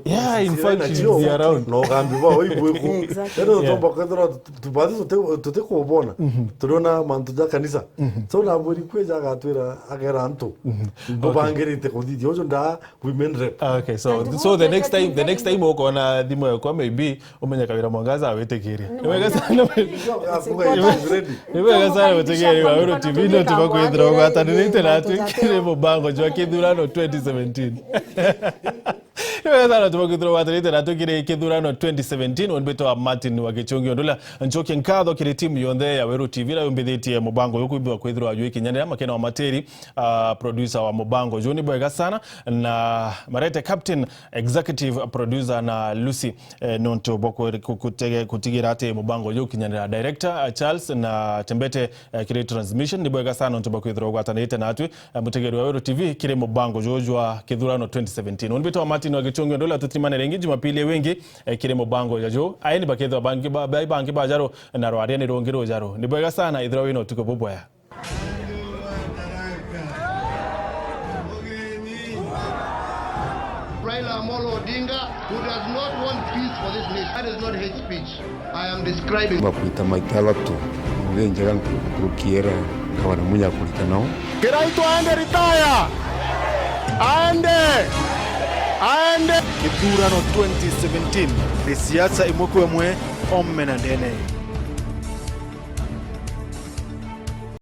yeah, in fact she's around no gambi ba oibweku ero tomba kwethira tubathi tutekubona turona mantu ja kanisa so na muri kweja gatwira agera ntu mbangirite kuthithio jo nda women rep. Okay, so the next time ukona thimo yako maybe umenya kawira Mwangaza awetekiria niwega sana mutegeri wa Wero TV no tubakwithira gwatanirite na twikire mubango jwa kithurano 2017 Sana tumakithiro watarite na tukire kithurano 2017 onbeto wa Martin wa Gichungi ondola nchoke nkatho kire timu yonthe ya Wero TV la yombethetie mubango yokuibwa kwithirwa ajui kinyane makena wa materi producer wa mubango Joni bwega sana na marete captain executive producer na Lucy nonto boko kutigira ate mubango yo kinyane director Charles na Tembete kire transmission ni bwega sana nonto bakwithirwa gwatanite na atwi mutegeri wa Wero TV kire mubango jojwa kithurano 2017 onbeto wa Martin wa Gichungi ndola tutimane rengi Jumapili wengi kire mubango jajo aini baketho bangi bajaro na rwaria ni rongiro jaro ni bwega sana ithira wino tuko bobwaya. Raila Amolo Odinga, who does not want peace for this nation. That is not hate speech. I am describing. Bakuita maitalatu ugenjera kurukiera kawana munya kulika nao. Kiraito aende retire. Aende Kithurano 2017 ni siasa imwekwe mwe omena ndene.